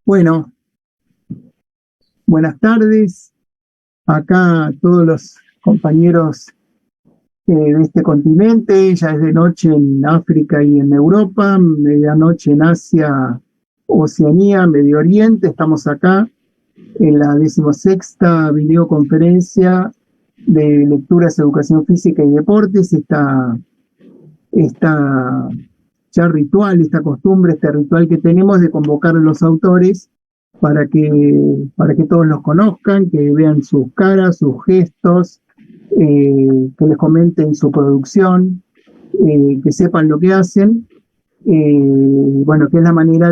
Bueno, buenas tardes. Acá todos los compañeros de este continente. Ya es de noche en África y en Europa, medianoche en Asia, Oceanía, Medio Oriente. Estamos acá en la 16ª videoconferencia de lecturas, educación física y deportes. Esta ya ritual, esta costumbre, este ritual que tenemos de convocar a los autores para que todos los conozcan, que vean sus caras, sus gestos, que les comenten su producción, que sepan lo que hacen. Bueno, que es la manera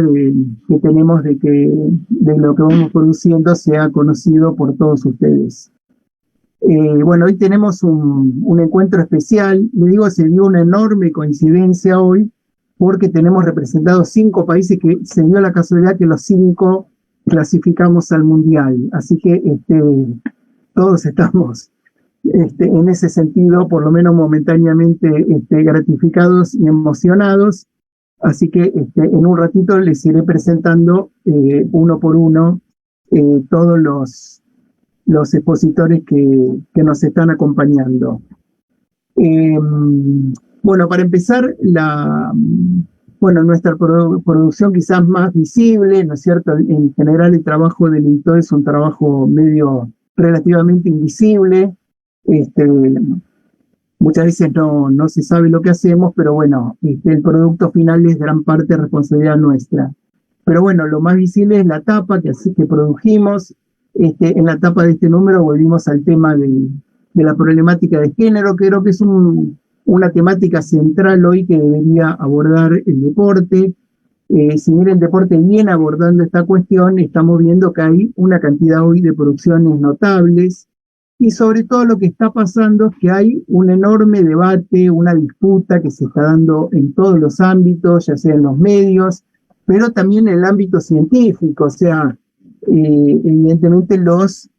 que tenemos de lo que vamos produciendo sea conocido por todos ustedes. Bueno, hoy tenemos un encuentro especial. Le digo, se dio una enorme coincidencia hoy porque tenemos representados 5 países que se dio la casualidad que los 5 clasificamos al Mundial. Así que todos estamos en ese sentido, por lo menos momentáneamente, gratificados y emocionados. Así que en un ratito les iré presentando uno por uno todos los expositores que nos están acompañando. Bueno, para empezar, nuestra producción quizás más visible, ¿no es cierto? En general el trabajo del editor es un trabajo medio relativamente invisible. Muchas veces no se sabe lo que hacemos, pero bueno, el producto final es gran parte responsabilidad nuestra. Pero bueno, lo más visible es la tapa que produjimos. En la tapa de este número volvimos al tema de la problemática de género, que creo que es una temática central hoy que debería abordar el deporte. Si bien el deporte viene abordando esta cuestión, estamos viendo que hay una cantidad hoy de producciones notables, y sobre todo lo que está pasando es que hay un enorme debate, una disputa que se está dando en todos los ámbitos, ya sea en los medios, pero también en el ámbito científico. O sea, evidentemente los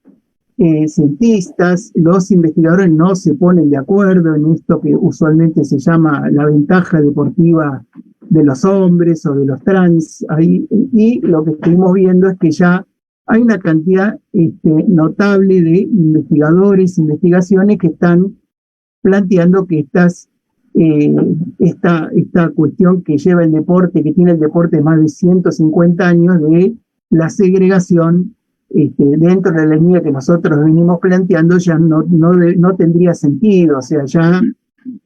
cientistas, los investigadores no se ponen de acuerdo en esto que usualmente se llama la ventaja deportiva de los hombres o de los trans. Y lo que estuvimos viendo es que ya hay una cantidad notable de investigadores, investigaciones que están planteando que esta cuestión que lleva el deporte, que tiene el deporte más de 150 años, de la segregación dentro de la línea que nosotros venimos planteando, ya no tendría sentido. O sea, ya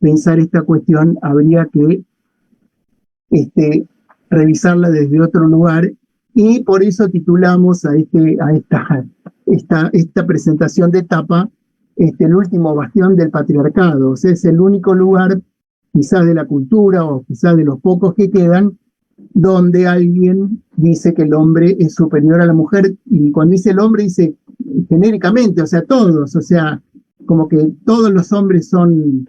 pensar esta cuestión habría que revisarla desde otro lugar, y por eso titulamos a esta presentación de etapa el último bastión del patriarcado. O sea, es el único lugar, quizás de la cultura o quizás de los pocos que quedan, donde alguien dice que el hombre es superior a la mujer. Y cuando dice el hombre, dice genéricamente, o sea, todos. O sea, como que todos los hombres son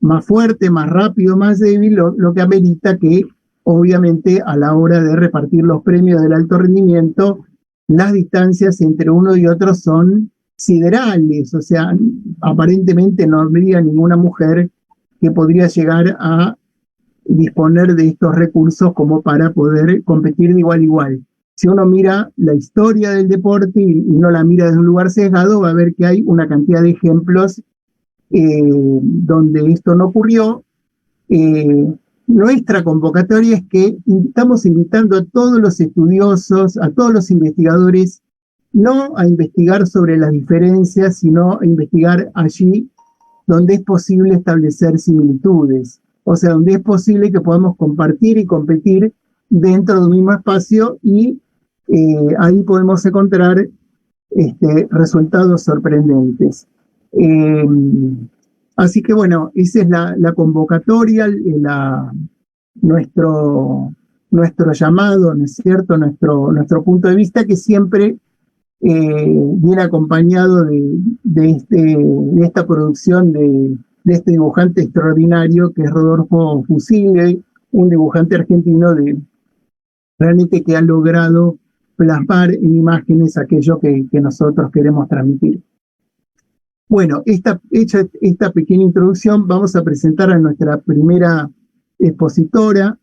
más fuertes, más rápidos, más débiles, lo que amerita que, obviamente, a la hora de repartir los premios del alto rendimiento, las distancias entre uno y otro son siderales. O sea, aparentemente no habría ninguna mujer que podría llegar a disponer de estos recursos como para poder competir de igual a igual. Si uno mira la historia del deporte y no la mira desde un lugar sesgado, va a ver que hay una cantidad de ejemplos donde esto no ocurrió. Nuestra convocatoria es que estamos invitando a todos los estudiosos, a todos los investigadores, no a investigar sobre las diferencias, sino a investigar allí donde es posible establecer similitudes. O sea, donde es posible que podamos compartir y competir dentro de un mismo espacio, y ahí podemos encontrar resultados sorprendentes. Así que bueno, esa es la convocatoria, nuestro llamado, ¿no es cierto? Nuestro punto de vista, que siempre viene acompañado de esta producción de este dibujante extraordinario que es Rodolfo Fusile, un dibujante argentino realmente que ha logrado plasmar en imágenes aquello que nosotros queremos transmitir. Bueno, hecha esta pequeña introducción, vamos a presentar a nuestra primera expositora.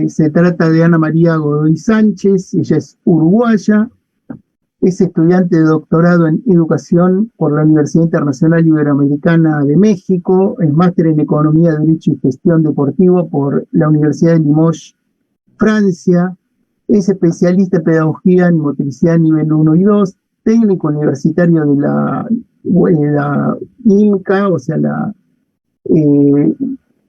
Se trata de Ana María Godoy Sánchez, ella es uruguaya, es estudiante de doctorado en educación por la Universidad Internacional Iberoamericana de México, es máster en Economía, Derecho y Gestión Deportivo por la Universidad de Limoges, Francia, es especialista en pedagogía en motricidad nivel 1 y 2, técnico universitario de la IMCA, o sea, la eh,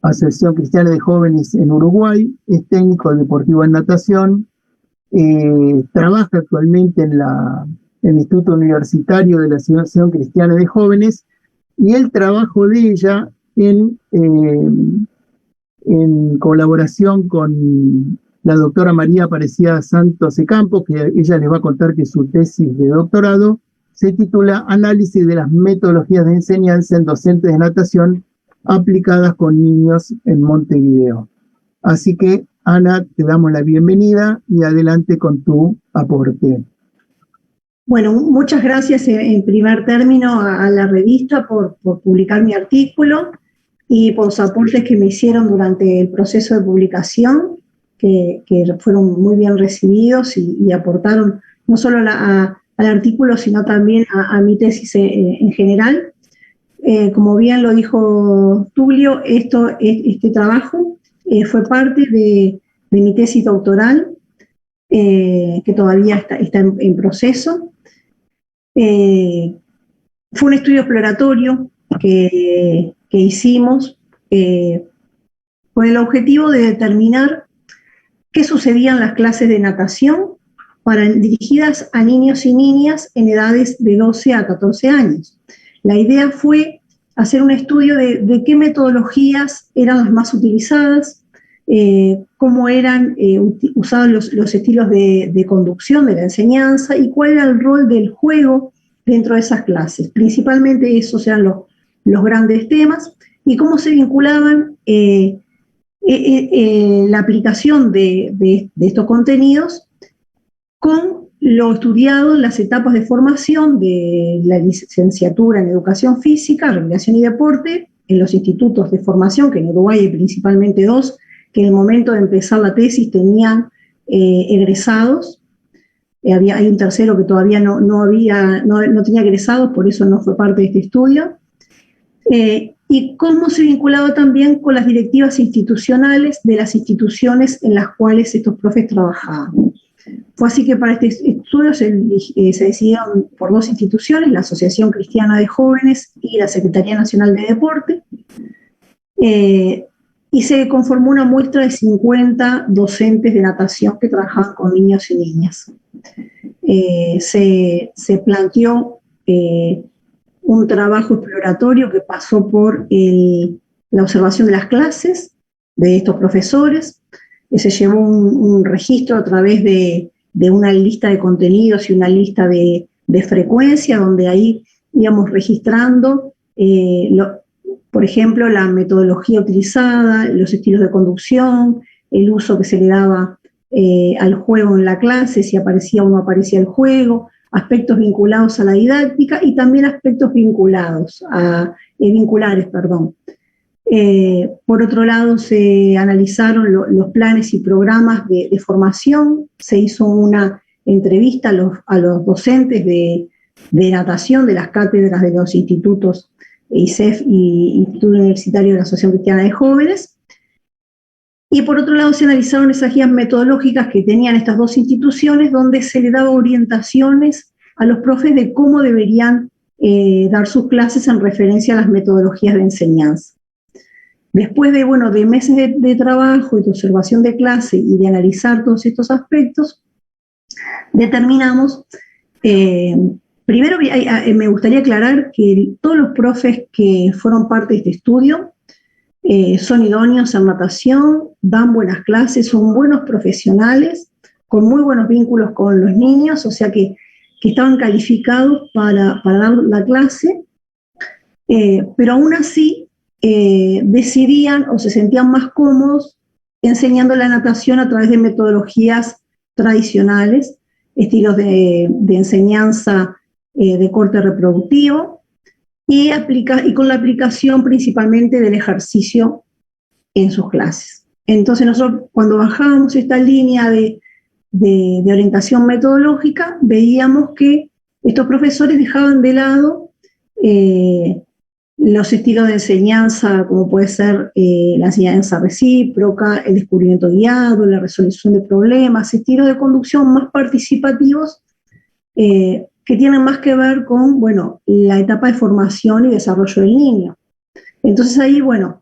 Asociación Cristiana de Jóvenes en Uruguay, es técnico deportivo en natación, trabaja actualmente en el Instituto Universitario de la Asociación Cristiana de Jóvenes, y el trabajo de ella en colaboración con la doctora María Aparecida Santos de Campos, que ella les va a contar que su tesis de doctorado se titula Análisis de las metodologías de enseñanza en docentes de natación aplicadas con niños en Montevideo. Así que, Ana, te damos la bienvenida y adelante con tu aporte. Bueno, muchas gracias en primer término a la revista por publicar mi artículo y por los aportes que me hicieron durante el proceso de publicación, que fueron muy bien recibidos y aportaron no solo al artículo, sino también a mi tesis en general. Como bien lo dijo Tulio, este trabajo fue parte de mi tesis doctoral, que todavía está en proceso. Fue un estudio exploratorio que hicimos con el objetivo de determinar qué sucedía en las clases de natación dirigidas a niños y niñas en edades de 12 a 14 años. La idea fue hacer un estudio de qué metodologías eran las más utilizadas, cómo eran usados los estilos de conducción de la enseñanza y cuál era el rol del juego dentro de esas clases. Principalmente esos eran los grandes temas y cómo se vinculaban la aplicación de estos contenidos con lo estudiado en las etapas de formación de la licenciatura en Educación Física, Recreación y Deporte, en los institutos de formación, que en Uruguay hay principalmente dos, que en el momento de empezar la tesis tenían egresados. Hay un tercero que todavía no tenía egresados, por eso no fue parte de este estudio. Y cómo se vinculaba también con las directivas institucionales de las instituciones en las cuales estos profes trabajaban. Fue así que para este estudio se decidieron por dos instituciones, la Asociación Cristiana de Jóvenes y la Secretaría Nacional de Deporte, y se conformó una muestra de 50 docentes de natación que trabajaban con niños y niñas. Se planteó un trabajo exploratorio que pasó por la observación de las clases de estos profesores. Se llevó un registro a través de una lista de contenidos y una lista de frecuencia, donde ahí íbamos registrando, por ejemplo, la metodología utilizada, los estilos de conducción, el uso que se le daba al juego en la clase, si aparecía o no aparecía el juego, aspectos vinculados a la didáctica y también aspectos vinculares. Por otro lado, se analizaron los planes y programas de formación, se hizo una entrevista a los docentes de natación de las cátedras de los institutos ISEF y Instituto Universitario de la Asociación Cristiana de Jóvenes. Y por otro lado, se analizaron esas guías metodológicas que tenían estas dos instituciones, donde se le daba orientaciones a los profes de cómo deberían dar sus clases en referencia a las metodologías de enseñanza. Después de meses de trabajo y de observación de clase y de analizar todos estos aspectos, determinamos, primero me gustaría aclarar que todos los profes que fueron parte de este estudio son idóneos en natación, dan buenas clases, son buenos profesionales, con muy buenos vínculos con los niños, o sea que estaban calificados para dar la clase, pero aún así decidían o se sentían más cómodos enseñando la natación a través de metodologías tradicionales, estilos de enseñanza de corte reproductivo y con la aplicación principalmente del ejercicio en sus clases. Entonces nosotros cuando bajábamos esta línea de orientación metodológica, veíamos que estos profesores dejaban de lado los estilos de enseñanza, como puede ser la enseñanza recíproca, el descubrimiento guiado, la resolución de problemas, estilos de conducción más participativos que tienen más que ver con, bueno, la etapa de formación y desarrollo del niño. Entonces ahí, bueno,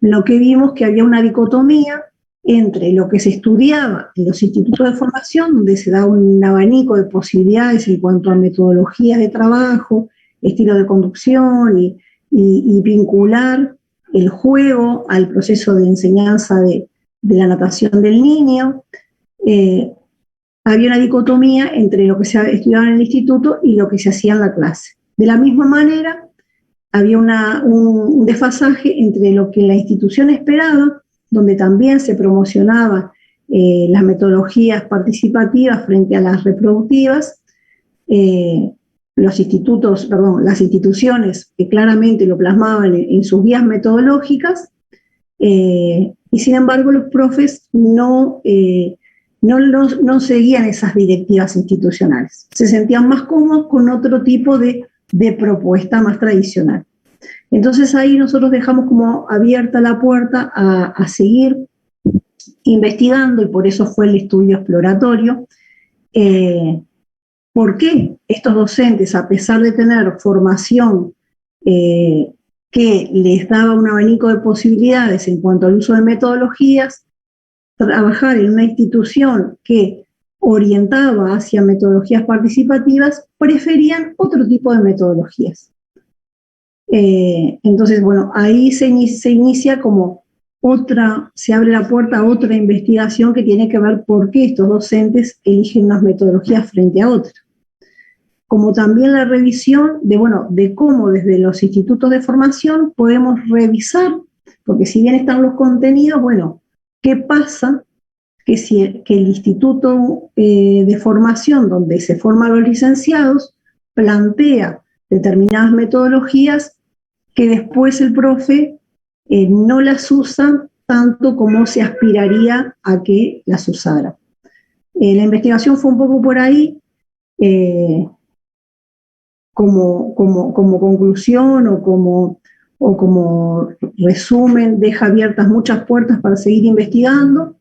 lo que vimos que había una dicotomía entre lo que se estudiaba en los institutos de formación, donde se da un abanico de posibilidades en cuanto a metodologías de trabajo, estilo de conducción y vincular el juego al proceso de enseñanza de la natación del niño. Había una dicotomía entre lo que se estudiaba en el instituto y lo que se hacía en la clase. De la misma manera, había un desfasaje entre lo que la institución esperaba, donde también se promocionaba las metodologías participativas frente a las reproductivas, las instituciones que claramente lo plasmaban en sus guías metodológicas, y sin embargo los profes no seguían esas directivas institucionales, se sentían más cómodos con otro tipo de propuesta más tradicional. Entonces ahí nosotros dejamos como abierta la puerta a seguir investigando, y por eso fue el estudio exploratorio, por qué estos docentes, a pesar de tener formación que les daba un abanico de posibilidades en cuanto al uso de metodologías, trabajar en una institución que orientaba hacia metodologías participativas, preferían otro tipo de metodologías. Entonces, bueno, ahí se inicia como se abre la puerta a otra investigación que tiene que ver por qué estos docentes eligen unas metodologías frente a otras. Como también la revisión de cómo desde los institutos de formación podemos revisar, porque si bien están los contenidos, bueno, ¿qué pasa? Que el instituto de formación donde se forman los licenciados plantea determinadas metodologías que después el profe no las usa tanto como se aspiraría a que las usara. La investigación fue un poco por ahí, como conclusión o como resumen, deja abiertas muchas puertas para seguir investigando.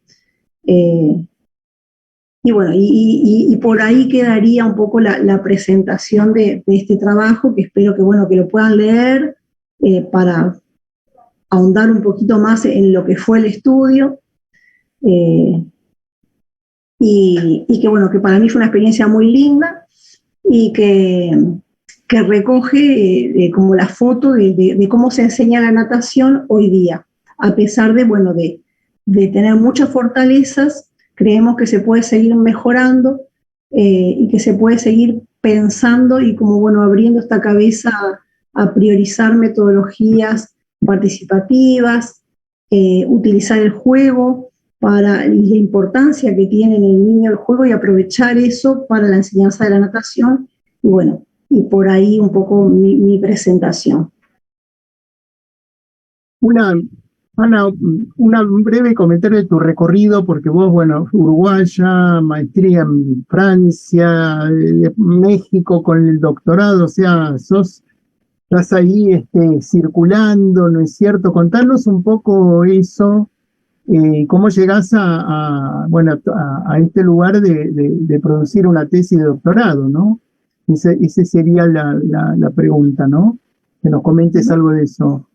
Y bueno, y por ahí quedaría un poco la presentación de este trabajo, que espero que lo puedan leer para ahondar un poquito más en lo que fue el estudio, y que para mí fue una experiencia muy linda y que recoge como la foto de cómo se enseña la natación hoy día. A pesar de tener muchas fortalezas, creemos que se puede seguir mejorando y que se puede seguir pensando y abriendo esta cabeza a priorizar metodologías participativas, utilizar el juego y la importancia que tiene en el niño el juego, y aprovechar eso para la enseñanza de la natación. Y por ahí un poco mi presentación. Ana, un breve comentario de tu recorrido, porque vos, uruguaya, maestría en Francia, México con el doctorado, o sea, estás ahí circulando, ¿no es cierto? Contanos un poco eso, cómo llegás a este lugar de producir una tesis de doctorado, ¿no? Esa sería la pregunta, ¿no? Que nos comentes algo de eso.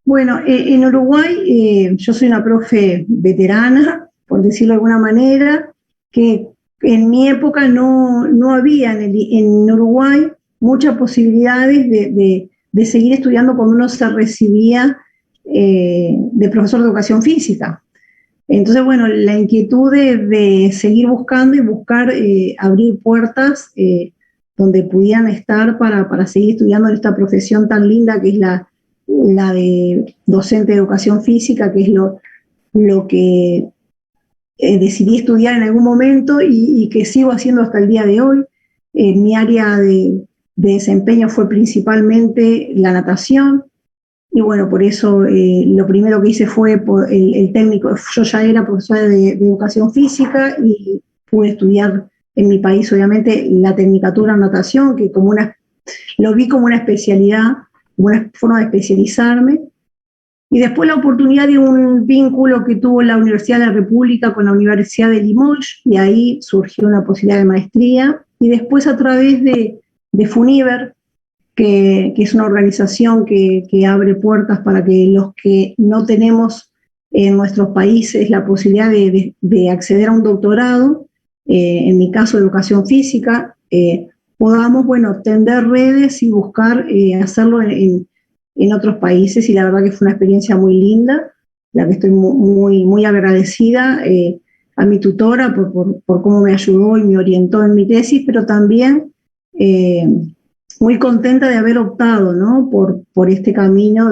Bueno, en Uruguay yo soy una profe veterana, por decirlo de alguna manera, que en mi época no había en Uruguay muchas posibilidades de seguir estudiando cuando uno se recibía de profesor de educación física. Entonces, la inquietud de seguir buscando y buscar abrir puertas donde pudieran estar para seguir estudiando en esta profesión tan linda que es la de docente de educación física, que es lo que decidí estudiar en algún momento y que sigo haciendo hasta el día de hoy. Mi área de desempeño fue principalmente la natación, y bueno, por eso lo primero que hice fue el técnico. Yo ya era profesora de educación física y pude estudiar en mi país, obviamente, la tecnicatura en natación, que lo vi como una especialidad, como una forma de especializarme. Y después la oportunidad de un vínculo que tuvo la Universidad de la República con la Universidad de Limoges, y ahí surgió una posibilidad de maestría. Y después a través de FUNIVER, que es una organización que abre puertas para que los que no tenemos en nuestros países la posibilidad de acceder a un doctorado, en mi caso educación física, podamos, bueno, tender redes y buscar hacerlo en otros países, y la verdad que fue una experiencia muy linda, la que estoy muy agradecida a mi tutora por cómo me ayudó y me orientó en mi tesis, pero también muy contenta de haber optado, ¿no?, por este camino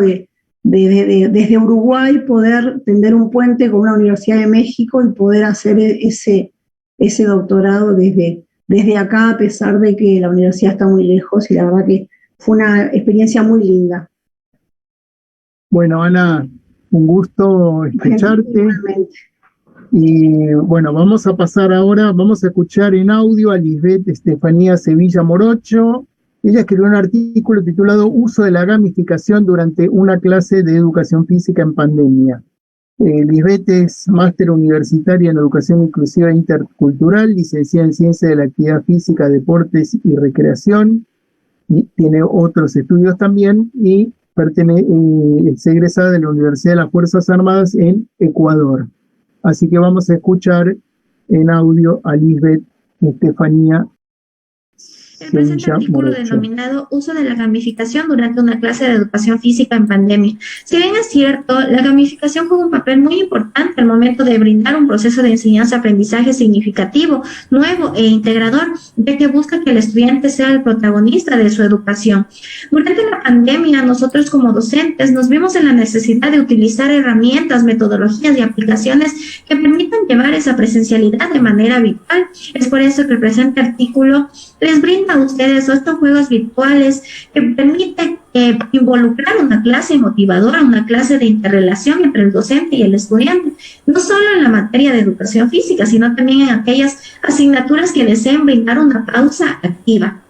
desde Uruguay poder tender un puente con una Universidad de México y poder hacer ese doctorado desde acá, a pesar de que la universidad está muy lejos, y la verdad que fue una experiencia muy linda. Bueno, Ana, un gusto escucharte. Y bueno, vamos a pasar ahora, vamos a escuchar en audio a Lisbeth Estefanía Sevilla Morocho. Ella escribió un artículo titulado Uso de la gamificación durante una clase de educación física en pandemia. Lisbeth es máster universitaria en educación inclusiva e intercultural, licenciada en ciencia de la actividad física, deportes y recreación, y tiene otros estudios también, y es egresada de la Universidad de las Fuerzas Armadas en Ecuador. Así que vamos a escuchar en audio a Lisbeth Estefanía El presente artículo denominado Uso de la gamificación durante una clase de educación física en pandemia. Si bien es cierto, la gamificación juega un papel muy importante al momento de brindar un proceso de enseñanza-aprendizaje significativo, nuevo e integrador, ya que busca que el estudiante sea el protagonista de su educación. Durante la pandemia, nosotros como docentes nos vimos en la necesidad de utilizar herramientas, metodologías y aplicaciones que permitan llevar esa presencialidad de manera habitual. Es por eso que el presente artículo les brinda a ustedes estos juegos virtuales que permiten involucrar una clase motivadora, una clase de interrelación entre el docente y el estudiante, no solo en la materia de educación física, sino también en aquellas asignaturas que deseen brindar una pausa activa,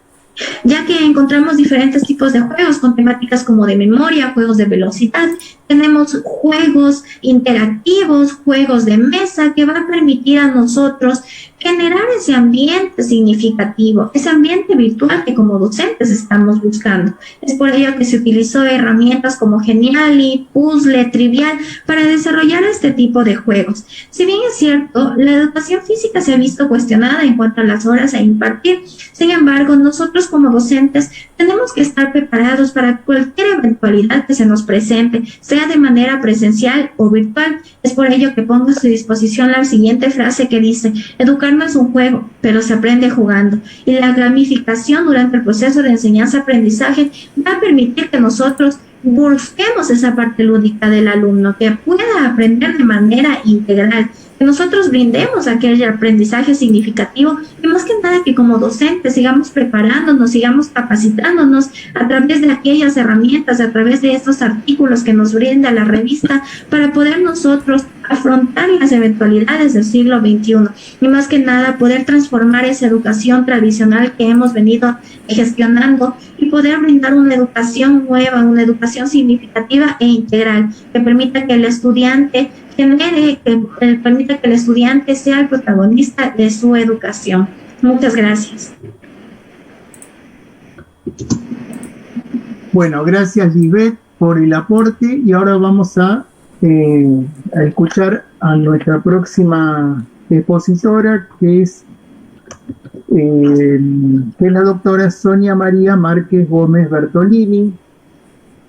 ya que encontramos diferentes tipos de juegos con temáticas como de memoria, juegos de velocidad. Tenemos juegos interactivos, juegos de mesa, que va a permitir a nosotros generar ese ambiente significativo, ese ambiente virtual que como docentes estamos buscando. Es por ello que se utilizó herramientas como Geniali, Puzzle, Trivial para desarrollar este tipo de juegos. Si bien es cierto, la educación física se ha visto cuestionada en cuanto a las horas a impartir, sin embargo, nosotros como docentes tenemos que estar preparados para cualquier eventualidad que se nos presente, sea de manera presencial o virtual. Es por ello que pongo a su disposición la siguiente frase que dice: educar no es un juego, pero se aprende jugando. Y la gamificación durante el proceso de enseñanza-aprendizaje va a permitir que nosotros busquemos esa parte lúdica del alumno, que pueda aprender de manera integral, que nosotros brindemos aquel aprendizaje significativo, y más que nada que como docentes sigamos preparándonos, sigamos capacitándonos a través de aquellas herramientas, a través de estos artículos que nos brinda la revista, para poder nosotros afrontar las eventualidades del siglo XXI, y más que nada poder transformar esa educación tradicional que hemos venido gestionando y poder brindar una educación nueva, una educación significativa e integral, que permita que el estudiante permita que el estudiante sea el protagonista de su educación. Muchas gracias. Bueno, gracias Lisbeth por el aporte, y ahora vamos a escuchar a nuestra próxima expositora, que es la doctora Sonia María Márquez Gómez Bertolini.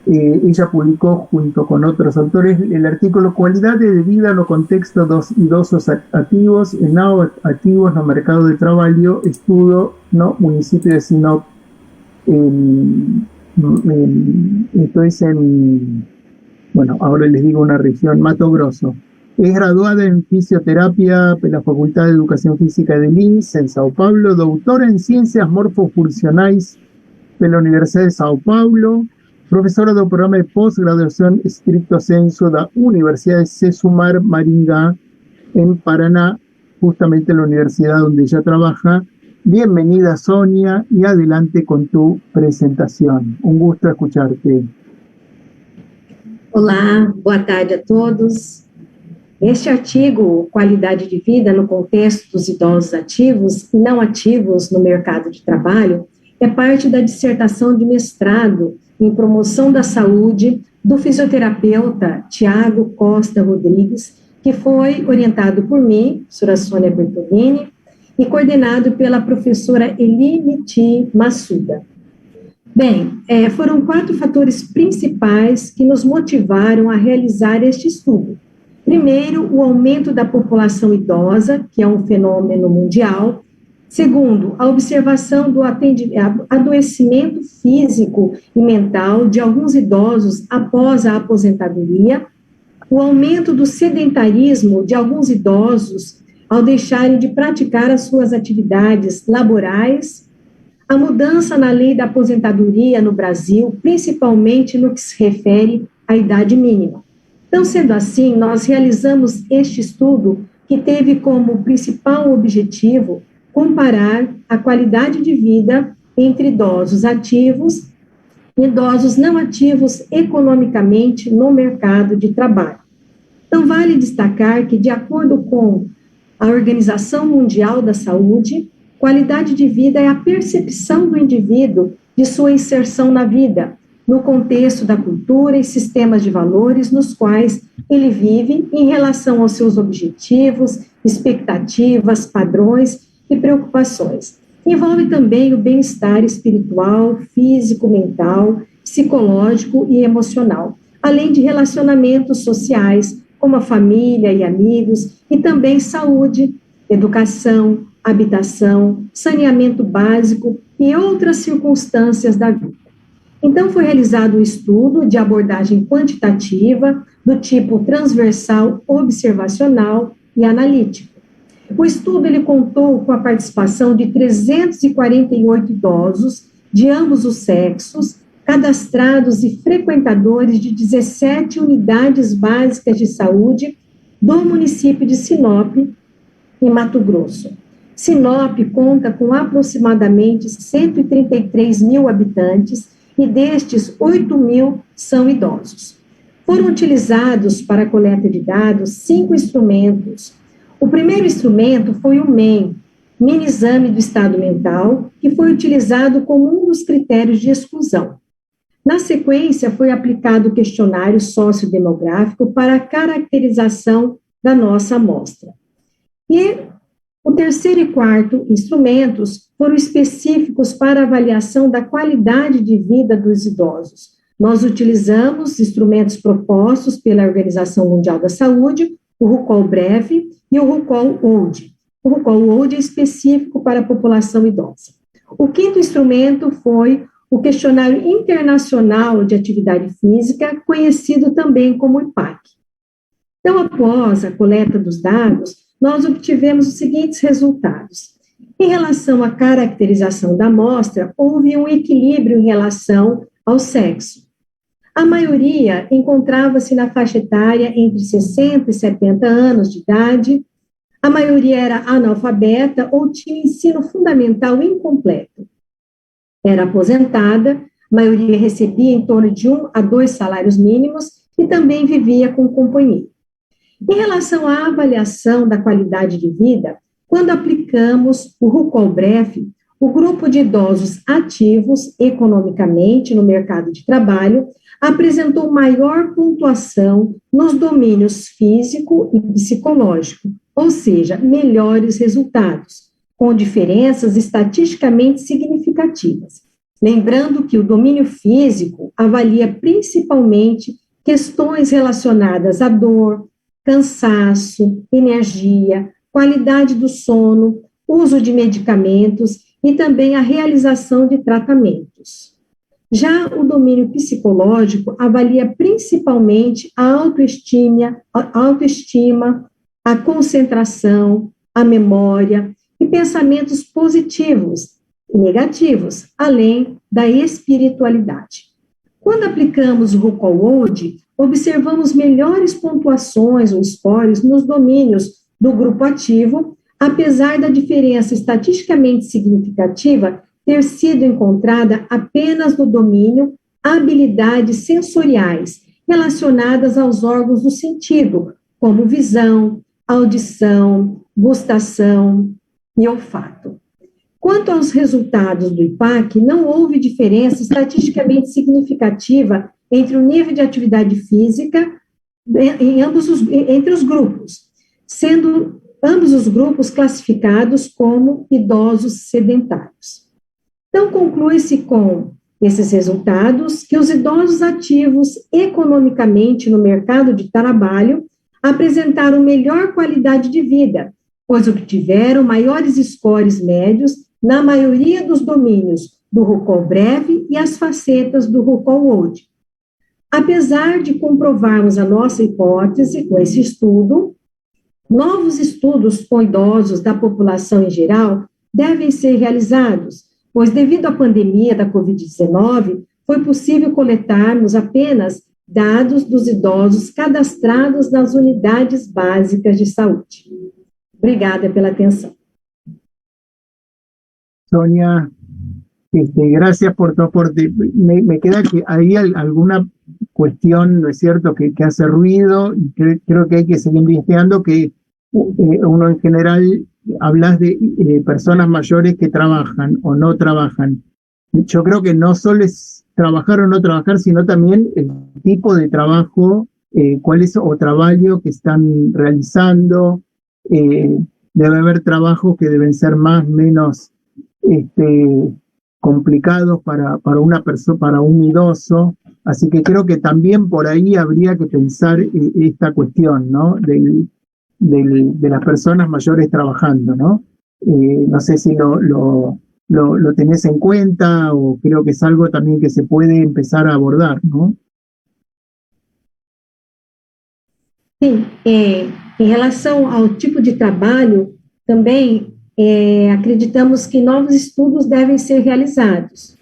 Ella publicó junto con otros autores el artículo Cualidades de vida en los contextos idosos activos, no activos no mercado de trabajo, estudio no municipio de Sinop. Esto es bueno, ahora les digo una región, Mato Grosso. Es graduada en fisioterapia de la Facultad de Educación Física de Lins, en Sao Paulo, doctora en Ciencias Morfofuncionais de la Universidad de Sao Paulo, professora do programa de pós-graduação Stricto Sensu da Universidade Cesumar Maringá, en Paraná, justamente la universidad donde ella trabaja. Bienvenida, Sonia, y adelante con tu presentación. Un gusto escucharte. Olá, boa tarde a todos. Este artigo, Qualidade de Vida no Contexto dos Idosos Ativos e Não Ativos no Mercado de Trabalho, é parte da dissertação de mestrado em Promoção da Saúde do fisioterapeuta Tiago Costa Rodrigues, que foi orientado por mim, professora Sônia Bertolini, e coordenado pela professora Elimiti Massuda. Bem, foram 4 fatores principais que nos motivaram a realizar este estudo. Primeiro, o aumento da população idosa, que é um fenômeno mundial. Segundo, a observação do adoecimento físico e mental de alguns idosos após a aposentadoria. O aumento do sedentarismo de alguns idosos ao deixarem de praticar as suas atividades laborais, a mudança na lei da aposentadoria no Brasil, principalmente no que se refere à idade mínima. Então, sendo assim, nós realizamos este estudo que teve como principal objetivo comparar a qualidade de vida entre idosos ativos idosos não ativos economicamente no mercado de trabalho. Então, vale destacar que, de acordo com a Organização Mundial da Saúde, qualidade de vida é a percepção do indivíduo de sua inserção na vida, no contexto da cultura e sistemas de valores nos quais ele vive em relação aos seus objetivos, expectativas, padrões e preocupações. Envolve também o bem-estar espiritual, físico, mental, psicológico e emocional, além de relacionamentos sociais, como a família e amigos, e também saúde, educação, habitação, saneamento básico e outras circunstâncias da vida. Então, foi realizado um estudo de abordagem quantitativa, do tipo transversal, observacional e analítico. O estudo ele contou com a participação de 348 idosos de ambos os sexos, cadastrados e frequentadores de 17 unidades básicas de saúde do município de Sinop, em Mato Grosso. Sinop conta com aproximadamente 133 mil habitantes e destes, 8 mil são idosos. Foram utilizados para a coleta de dados 5 instrumentos. O primeiro instrumento foi o MEM, Mini Exame do Estado Mental, que foi utilizado como um dos critérios de exclusão. Na sequência, foi aplicado o questionário sociodemográfico para a caracterização da nossa amostra. E o terceiro e quarto instrumentos foram específicos para avaliação da qualidade de vida dos idosos. Nós utilizamos instrumentos propostos pela Organização Mundial da Saúde, o RUCOL-BREV e o RUCOL-OLD. O RUCOL-OLD é específico para a população idosa. O quinto instrumento foi o Questionário Internacional de Atividade Física, conhecido também como IPAC. Então, após a coleta dos dados, nós obtivemos os seguintes resultados. Em relação à caracterização da amostra, houve um equilíbrio em relação ao sexo. A maioria encontrava-se na faixa etária entre 60 e 70 anos de idade, a maioria era analfabeta ou tinha ensino fundamental incompleto. Era aposentada, a maioria recebia em torno de 1 a 2 salários mínimos e também vivia com companhia. Em relação à avaliação da qualidade de vida, quando aplicamos o RUCOL-BREF, o grupo de idosos ativos economicamente no mercado de trabalho apresentou maior pontuação nos domínios físico e psicológico, ou seja, melhores resultados, com diferenças estatisticamente significativas. Lembrando que o domínio físico avalia principalmente questões relacionadas à dor, cansaço, energia, qualidade do sono, uso de medicamentos e também a realização de tratamentos. Já o domínio psicológico avalia principalmente a autoestima, a concentração, a memória e pensamentos positivos e negativos, além da espiritualidade. Quando aplicamos o RUCOL-OLD, observamos melhores pontuações ou scores nos domínios do grupo ativo, apesar da diferença estatisticamente significativa ter sido encontrada apenas no domínio habilidades sensoriais relacionadas aos órgãos do sentido, como visão, audição, gustação e olfato. Quanto aos resultados do IPAC, não houve diferença estatisticamente significativa entre o nível de atividade física entre os grupos, sendo ambos os grupos classificados como idosos sedentários. Então, conclui-se com esses resultados que os idosos ativos economicamente no mercado de trabalho apresentaram melhor qualidade de vida, pois obtiveram maiores scores médios na maioria dos domínios do RUCOL breve e as facetas do RUCOL-OLD. Apesar de comprovarmos a nossa hipótese com esse estudo, novos estudos com idosos da população em geral devem ser realizados, pois devido à pandemia da Covid-19, foi possível coletarmos apenas dados dos idosos cadastrados nas unidades básicas de saúde. Obrigada pela atenção. Sonia, gracias por tu aporte. Me queda que hay alguna cuestión, ¿no es cierto?, que hace ruido, y creo que hay que seguir investigando, que uno en general hablas de personas mayores que trabajan o no trabajan. Yo creo que no solo es trabajar o no trabajar, sino también el tipo de trabajo, cuál es o trabajo que están realizando. Debe haber trabajos que deben ser más menos complicados para una persona, para un idoso. Así que creo que también por ahí habría que pensar esta cuestión, ¿no?, de las personas mayores trabajando, ¿no? No sé si lo tenés en cuenta, o creo que es algo también que se puede empezar a abordar, ¿no? Sim, em relação ao tipo de trabalho, também acreditamos que novos estudos devem ser realizados.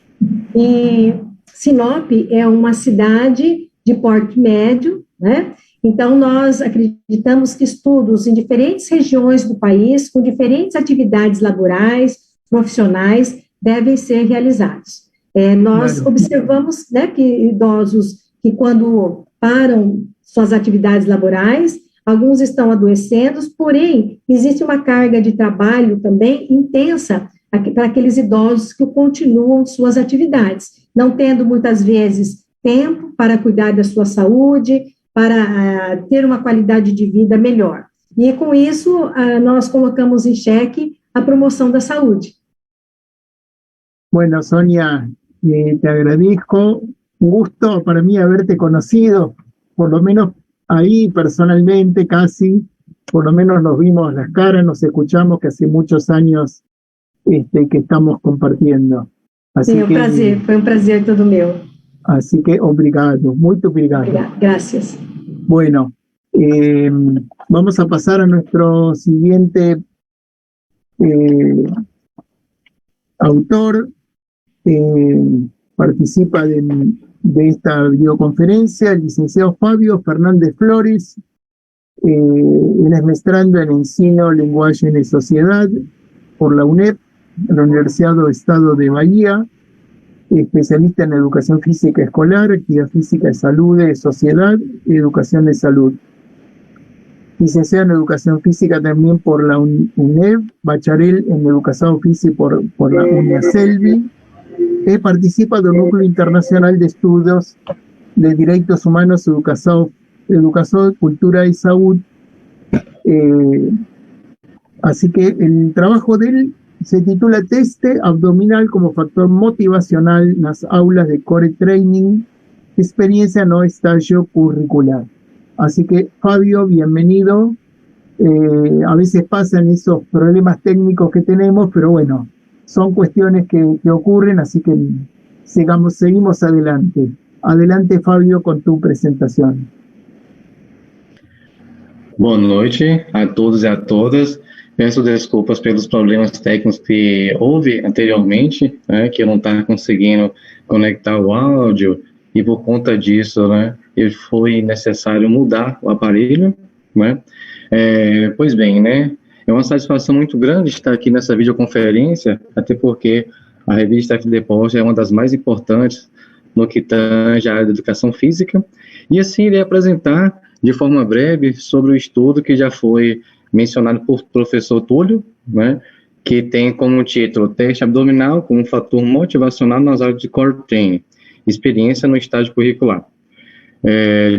E Sinop é uma cidade de porte médio, né? Então, nós acreditamos que estudos em diferentes regiões do país, com diferentes atividades laborais, profissionais, devem ser realizados. Nós observamos, né, que idosos que, quando param suas atividades laborais, alguns estão adoecendo, porém, existe uma carga de trabalho também intensa para aqueles idosos que continuam suas atividades, não tendo, muitas vezes, tempo para cuidar da sua saúde, para ter uma qualidade de vida melhor. E, com isso, nós colocamos em xeque a promoção da saúde. Bueno, Sonia, te agradezco. Un gusto para mí haberte conocido, por lo menos ahí personalmente casi, por lo menos nos vimos las caras, nos escuchamos, que hace muchos años que estamos compartiendo. Así Sim, foi um prazer todo meu. Así que obrigado, muy obrigado. Gracias. Bueno, vamos a pasar a nuestro siguiente autor. Participa de esta videoconferencia el licenciado Fabio Fernández Flores. Él es maestrando en Ensino, Lenguaje y Sociedad por la UNED, la Universidad del Estado de Bahía, especialista en Educación Física Escolar, Actividad Física de Salud, de Sociedad y Educación de Salud. Licenciado en Educación Física también por la UNED, bacharel en Educación Física por la UNIASELVI. Participa del Núcleo Internacional de Estudios de Derechos Humanos, Educación, Cultura y Salud. Así que el trabajo de él se titula Teste abdominal como factor motivacional en las aulas de core training, experiencia no estallo curricular. Así que, Fabio, bienvenido. A veces pasan esos problemas técnicos que tenemos, pero bueno, son cuestiones que ocurren, así que seguimos adelante. Adelante, Fabio, con tu presentación. Boa noite a todos e a todas. Peço desculpas pelos problemas técnicos que houve anteriormente, né, que eu não estava conseguindo conectar o áudio e por conta disso, né, foi necessário mudar o aparelho, né. Pois bem, né, é uma satisfação muito grande estar aqui nessa videoconferência, até porque a revista FDPOS é uma das mais importantes no que tange à área da educação física, e assim irei apresentar de forma breve sobre o estudo que já foi mencionado por professor Túlio, né, que tem como título Teste Abdominal como fator motivacional nas áreas de core training, experiência no estágio curricular.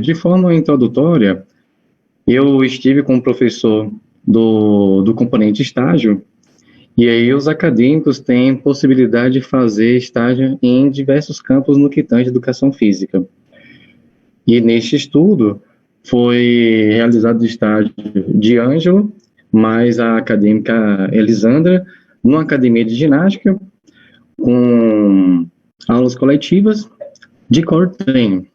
De forma introdutória, eu estive com o professor do componente estágio, e aí os acadêmicos têm possibilidade de fazer estágio em diversos campos no que tange educação física. E neste estudo foi realizado o estágio de Ângelo, mais a acadêmica Elisandra, numa academia de ginástica, com aulas coletivas de core training,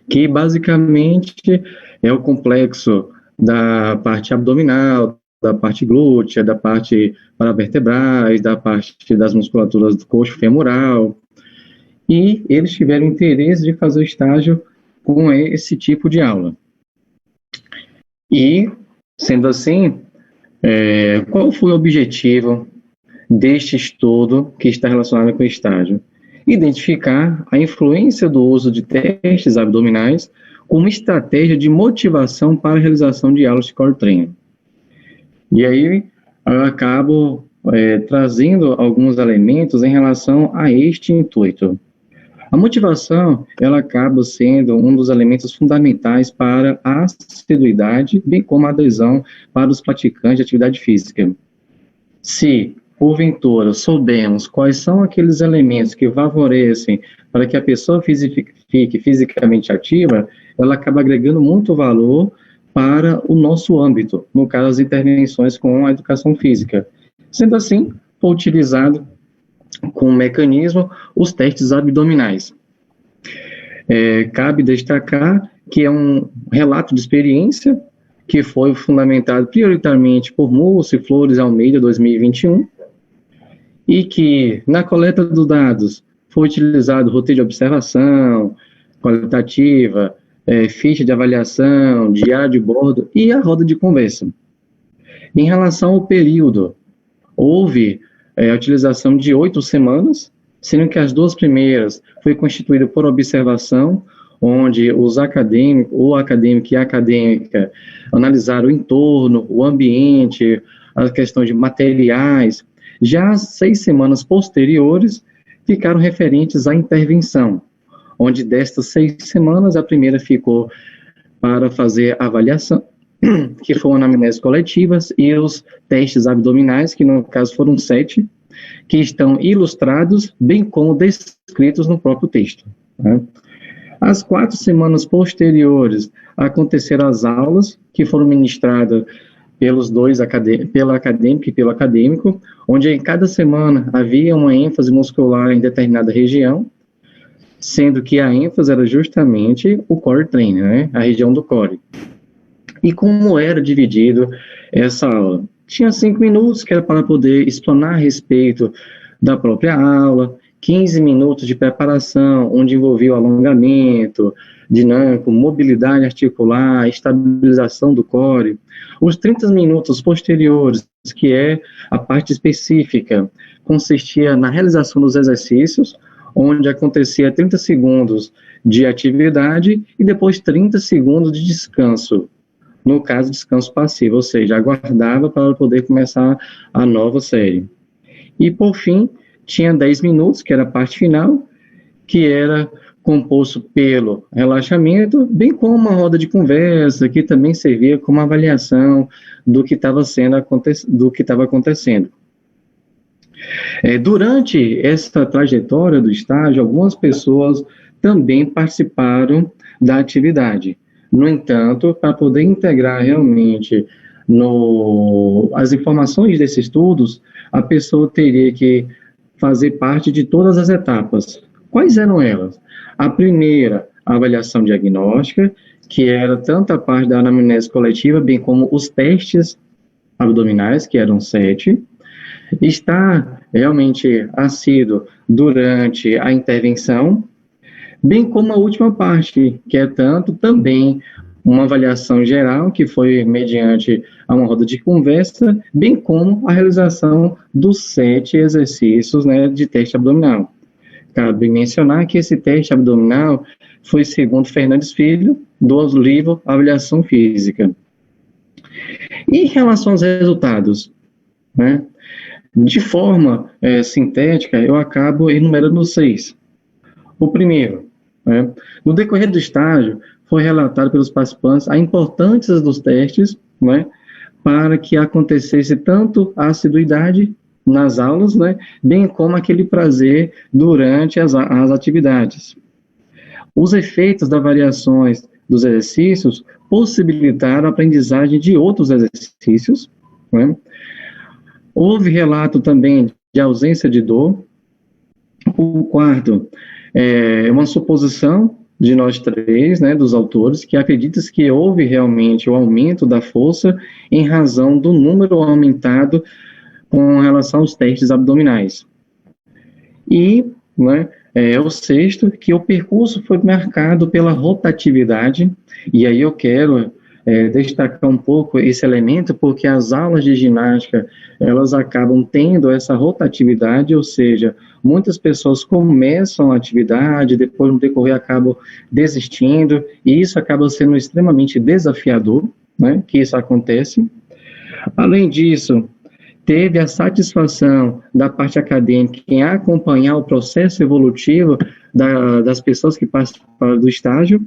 que basicamente é o complexo da parte abdominal, da parte glútea, da parte paravertebrais, da parte das musculaturas do coxo femoral, e eles tiveram interesse de fazer o estágio com esse tipo de aula. E, sendo assim, qual foi o objetivo deste estudo que está relacionado com o estágio? Identificar a influência do uso de testes abdominais como estratégia de motivação para a realização de aulas de core training. E aí eu acabo trazendo alguns elementos em relação a este intuito. A motivação, ela acaba sendo um dos elementos fundamentais para a assiduidade, bem como a adesão para os praticantes de atividade física. Se, porventura, soubermos quais são aqueles elementos que favorecem para que a pessoa fique fisicamente ativa, ela acaba agregando muito valor para o nosso âmbito, no caso, as intervenções com a educação física. Sendo assim, foi utilizado como mecanismo os testes abdominais. Cabe destacar que é um relato de experiência que foi fundamentado prioritariamente por Múcio e Flores Almeida, 2021, e que, na coleta dos dados, foi utilizado roteiro de observação, qualitativa, ficha de avaliação, diário de bordo e a roda de conversa. Em relação ao período, houve a utilização de 8 semanas, sendo que as 2 primeiras foi constituída por observação, onde os acadêmicos, o acadêmico e a acadêmica analisaram o entorno, o ambiente, a questão de materiais. Já as 6 semanas posteriores ficaram referentes à intervenção, onde destas 6 semanas, a primeira ficou para fazer a avaliação, que foram anamneses coletivas, e os testes abdominais, que no caso foram 7, que estão ilustrados, bem como descritos no próprio texto. Né? As 4 semanas posteriores aconteceram as aulas, que foram ministradas pelos dois, pela acadêmica e pelo acadêmico, onde em cada semana havia uma ênfase muscular em determinada região, sendo que a ênfase era justamente o core training, né? A região do core. E como era dividido essa aula? Tinha 5 minutos, que era para poder explanar a respeito da própria aula, 15 minutos de preparação, onde envolvia o alongamento dinâmico, mobilidade articular, estabilização do core. Os 30 minutos posteriores, que é a parte específica, consistia na realização dos exercícios, onde acontecia 30 segundos de atividade e depois 30 segundos de descanso. No caso, descanso passivo, ou seja, aguardava para poder começar a nova série. E, por fim, tinha 10 minutos, que era a parte final, que era composto pelo relaxamento, bem como uma roda de conversa, que também servia como avaliação do que estava acontecendo. Durante essa trajetória do estágio, algumas pessoas também participaram da atividade. No entanto, para poder integrar realmente as informações desses estudos, a pessoa teria que fazer parte de todas as etapas. Quais eram elas? A primeira, a avaliação diagnóstica, que era tanto a parte da anamnese coletiva, bem como os testes abdominais, que eram 7. Está realmente assíduo durante a intervenção, bem como a última parte, que é tanto também uma avaliação geral, que foi mediante a uma roda de conversa, bem como a realização dos 7 exercícios, né, de teste abdominal. Cabe mencionar que esse teste abdominal foi segundo Fernandes Filho, do livro Avaliação Física. E em relação aos resultados, né, de forma sintética, eu acabo enumerando 6. O primeiro, né, no decorrer do estágio, foi relatado pelos participantes a importância dos testes, né, para que acontecesse tanto a assiduidade nas aulas, né, bem como aquele prazer durante as atividades. Os efeitos das variações dos exercícios possibilitaram a aprendizagem de outros exercícios, né. Houve relato também de ausência de dor. O quarto é uma suposição de nós 3, né, dos autores, que acredita-se que houve realmente o aumento da força em razão do número aumentado com relação aos testes abdominais. E, né, o sexto, que o percurso foi marcado pela rotatividade, e aí eu quero destacar um pouco esse elemento, porque as aulas de ginástica, elas acabam tendo essa rotatividade, ou seja, muitas pessoas começam a atividade, depois no decorrer acabam desistindo, e isso acaba sendo extremamente desafiador, né, que isso acontece. Além disso, teve a satisfação da parte acadêmica em acompanhar o processo evolutivo das pessoas que participaram do estágio.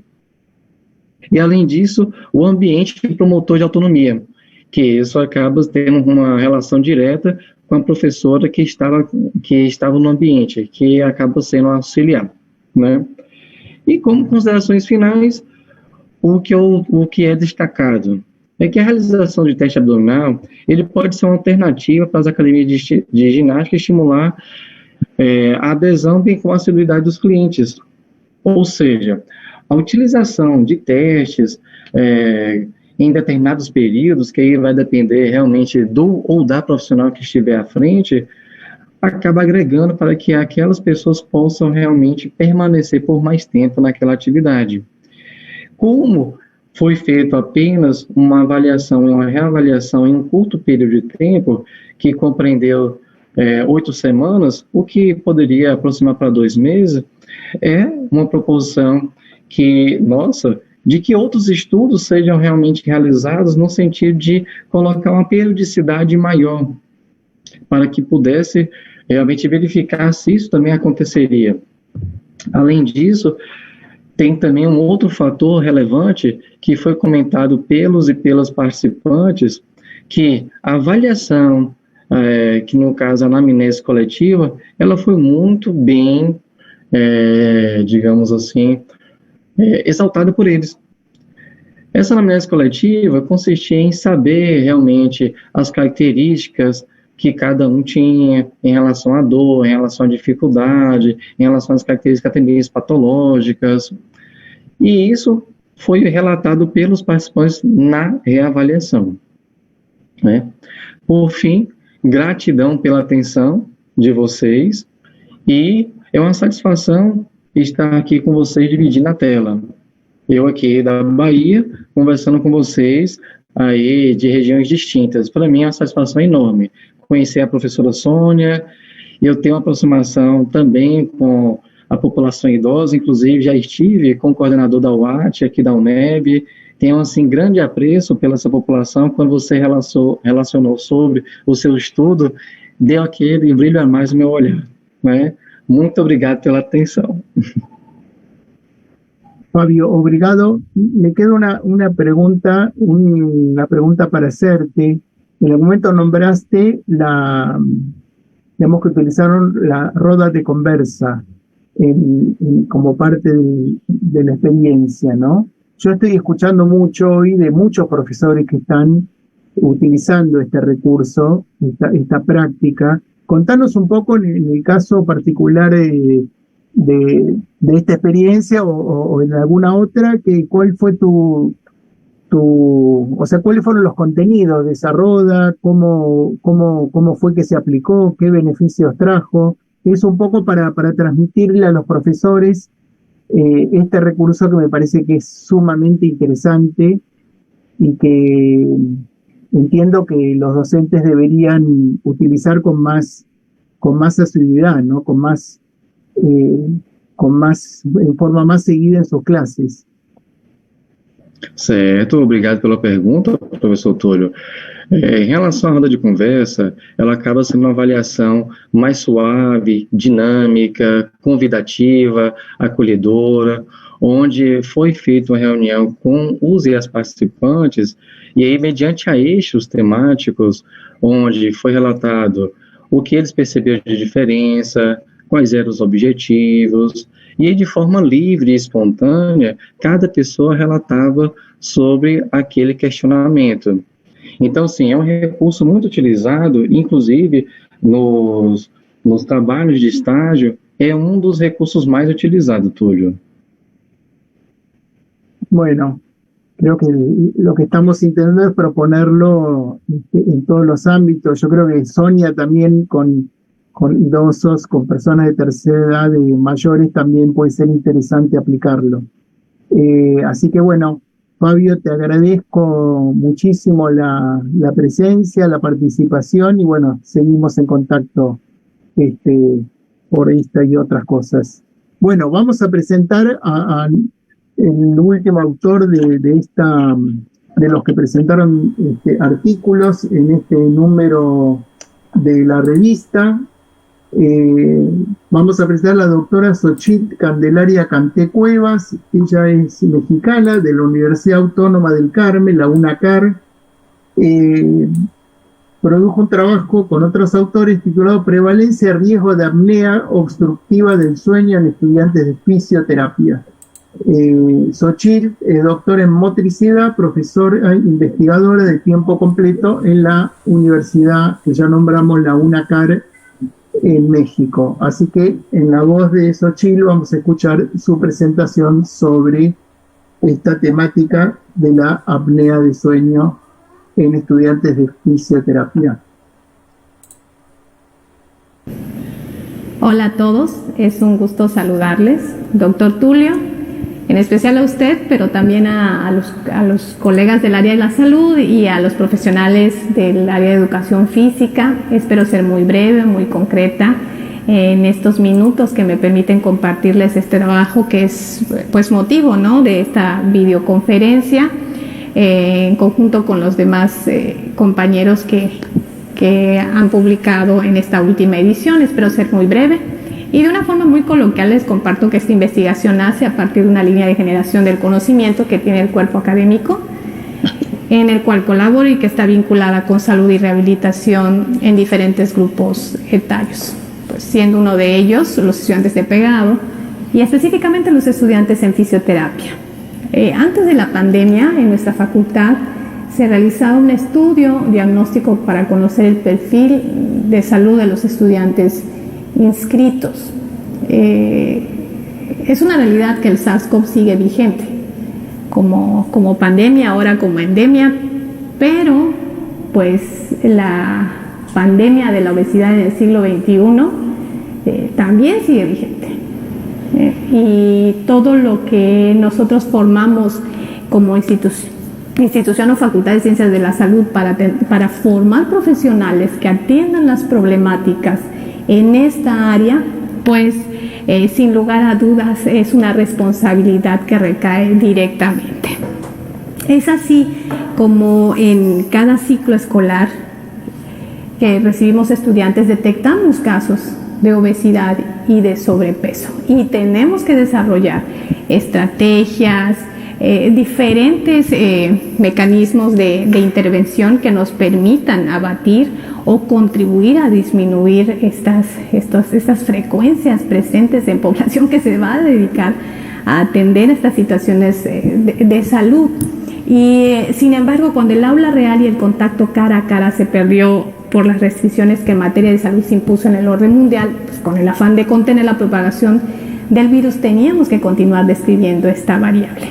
E, além disso, o ambiente promotor de autonomia, que isso acaba tendo uma relação direta com a professora que estava no ambiente, que acaba sendo auxiliar, né? E como considerações finais, o que é destacado é que a realização de teste abdominal, ele pode ser uma alternativa para as academias de ginástica estimular a adesão bem como a assiduidade dos clientes. Ou seja, a utilização de testes em determinados períodos, que aí vai depender realmente do ou da profissional que estiver à frente, acaba agregando para que aquelas pessoas possam realmente permanecer por mais tempo naquela atividade. Como foi feito apenas uma avaliação e uma reavaliação em um curto período de tempo, que compreendeu 8 semanas, o que poderia aproximar para 2 meses, é uma proposição de que outros estudos sejam realmente realizados no sentido de colocar uma periodicidade maior, para que pudesse realmente verificar se isso também aconteceria. Além disso, tem também um outro fator relevante que foi comentado pelos e pelas participantes, que a avaliação, que no caso a anamnese coletiva, ela foi muito bem, digamos assim, exaltada por eles. Essa anamnese coletiva consistia em saber realmente as características que cada um tinha em relação à dor, em relação à dificuldade, em relação às características também patológicas. E isso foi relatado pelos participantes na reavaliação, né? Por fim, gratidão pela atenção de vocês, e é uma satisfação estar aqui com vocês dividindo a tela. Eu aqui da Bahia, conversando com vocês aí de regiões distintas. Para mim é uma satisfação enorme conhecer a professora Sônia. Eu tenho uma aproximação também com a população idosa, inclusive já estive com o coordenador da UAT aqui da UNEB. Tenho, assim, grande apreço pela essa população. Quando você relacionou sobre o seu estudo, deu aquele brilho a mais no meu olhar, né? Muito obrigado pela atenção. Fabio, obrigado. Me queda una pregunta para hacerte. En algún momento nombraste digamos que utilizaron la roda de conversa como parte de la experiencia, ¿no? Yo estoy escuchando mucho hoy de muchos profesores que están utilizando este recurso, esta práctica. Contanos un poco en el caso particular de esta experiencia o en alguna otra, cuál fue cuáles fueron los contenidos de esa roda, cómo fue que se aplicó, qué beneficios trajo. Es un poco para transmitirle a los profesores este recurso que me parece que es sumamente interesante y que entiendo que los docentes deberían utilizar con más asiduidad, ¿no? En forma mais seguida em suas classes. Certo, obrigado pela pergunta, professor Túlio. Em relação à roda de conversa, ela acaba sendo uma avaliação mais suave, dinâmica, convidativa, acolhedora, onde foi feita uma reunião com os e as participantes, e aí, mediante a eixos temáticos, onde foi relatado o que eles perceberam de diferença, quais eram os objetivos, e aí, de forma livre e espontânea, cada pessoa relatava sobre aquele questionamento. Então, sim, é um recurso muito utilizado, inclusive nos trabalhos de estágio, é um dos recursos mais utilizados, Túlio. Bueno, creo que lo que estamos intentando es proponerlo en todos los ámbitos. Yo creo que Sonia también con idosos, con personas de tercera edad, de mayores, también puede ser interesante aplicarlo. Así que bueno, Fabio, te agradezco muchísimo la presencia, la participación y bueno, seguimos en contacto por esta y otras cosas. Bueno, vamos a presentar el último autor de los que presentaron artículos en este número de la revista. Vamos a presentar a la doctora Xochitl Candelaria Canté Cuevas. Ella es mexicana de la Universidad Autónoma del Carmen, la UNACAR. Produjo un trabajo con otros autores titulado Prevalencia y riesgo de apnea obstructiva del sueño en estudiantes de fisioterapia. Xochitl es doctora en motricidad, profesora e investigadora de tiempo completo en la universidad que ya nombramos, la UNACAR, en México. Así que en la voz de Xochitl vamos a escuchar su presentación sobre esta temática de la apnea de sueño en estudiantes de fisioterapia. Hola a todos, es un gusto saludarles, doctor Tulio, en especial a usted, pero también a los colegas del área de la salud y a los profesionales del área de educación física. Espero ser muy breve, muy concreta en estos minutos que me permiten compartirles este trabajo que es pues motivo, ¿no?, de esta videoconferencia en conjunto con los demás compañeros que han publicado en esta última edición. Espero ser muy breve. Y de una forma muy coloquial les comparto que esta investigación nace a partir de una línea de generación del conocimiento que tiene el cuerpo académico, en el cual colaboro y que está vinculada con salud y rehabilitación en diferentes grupos etarios, pues siendo uno de ellos los estudiantes de pregrado y específicamente los estudiantes en fisioterapia. Antes de la pandemia, en nuestra facultad se realizaba un estudio diagnóstico para conocer el perfil de salud de los estudiantes inscritos. Es una realidad que el SARS-CoV sigue vigente como pandemia, ahora como endemia, pero pues la pandemia de la obesidad en el siglo XXI también sigue vigente. Y todo lo que nosotros formamos como institución o facultad de ciencias de la salud para formar profesionales que atiendan las problemáticas en esta área, pues sin lugar a dudas es una responsabilidad que recae directamente. Es así como en cada ciclo escolar que recibimos estudiantes detectamos casos de obesidad y de sobrepeso y tenemos que desarrollar estrategias, diferentes mecanismos de intervención que nos permitan abatir o contribuir a disminuir estas frecuencias presentes en población que se va a dedicar a atender estas situaciones de salud. Y sin embargo, cuando el aula real y el contacto cara a cara se perdió por las restricciones que en materia de salud se impuso en el orden mundial, pues con el afán de contener la propagación del virus teníamos que continuar describiendo esta variable.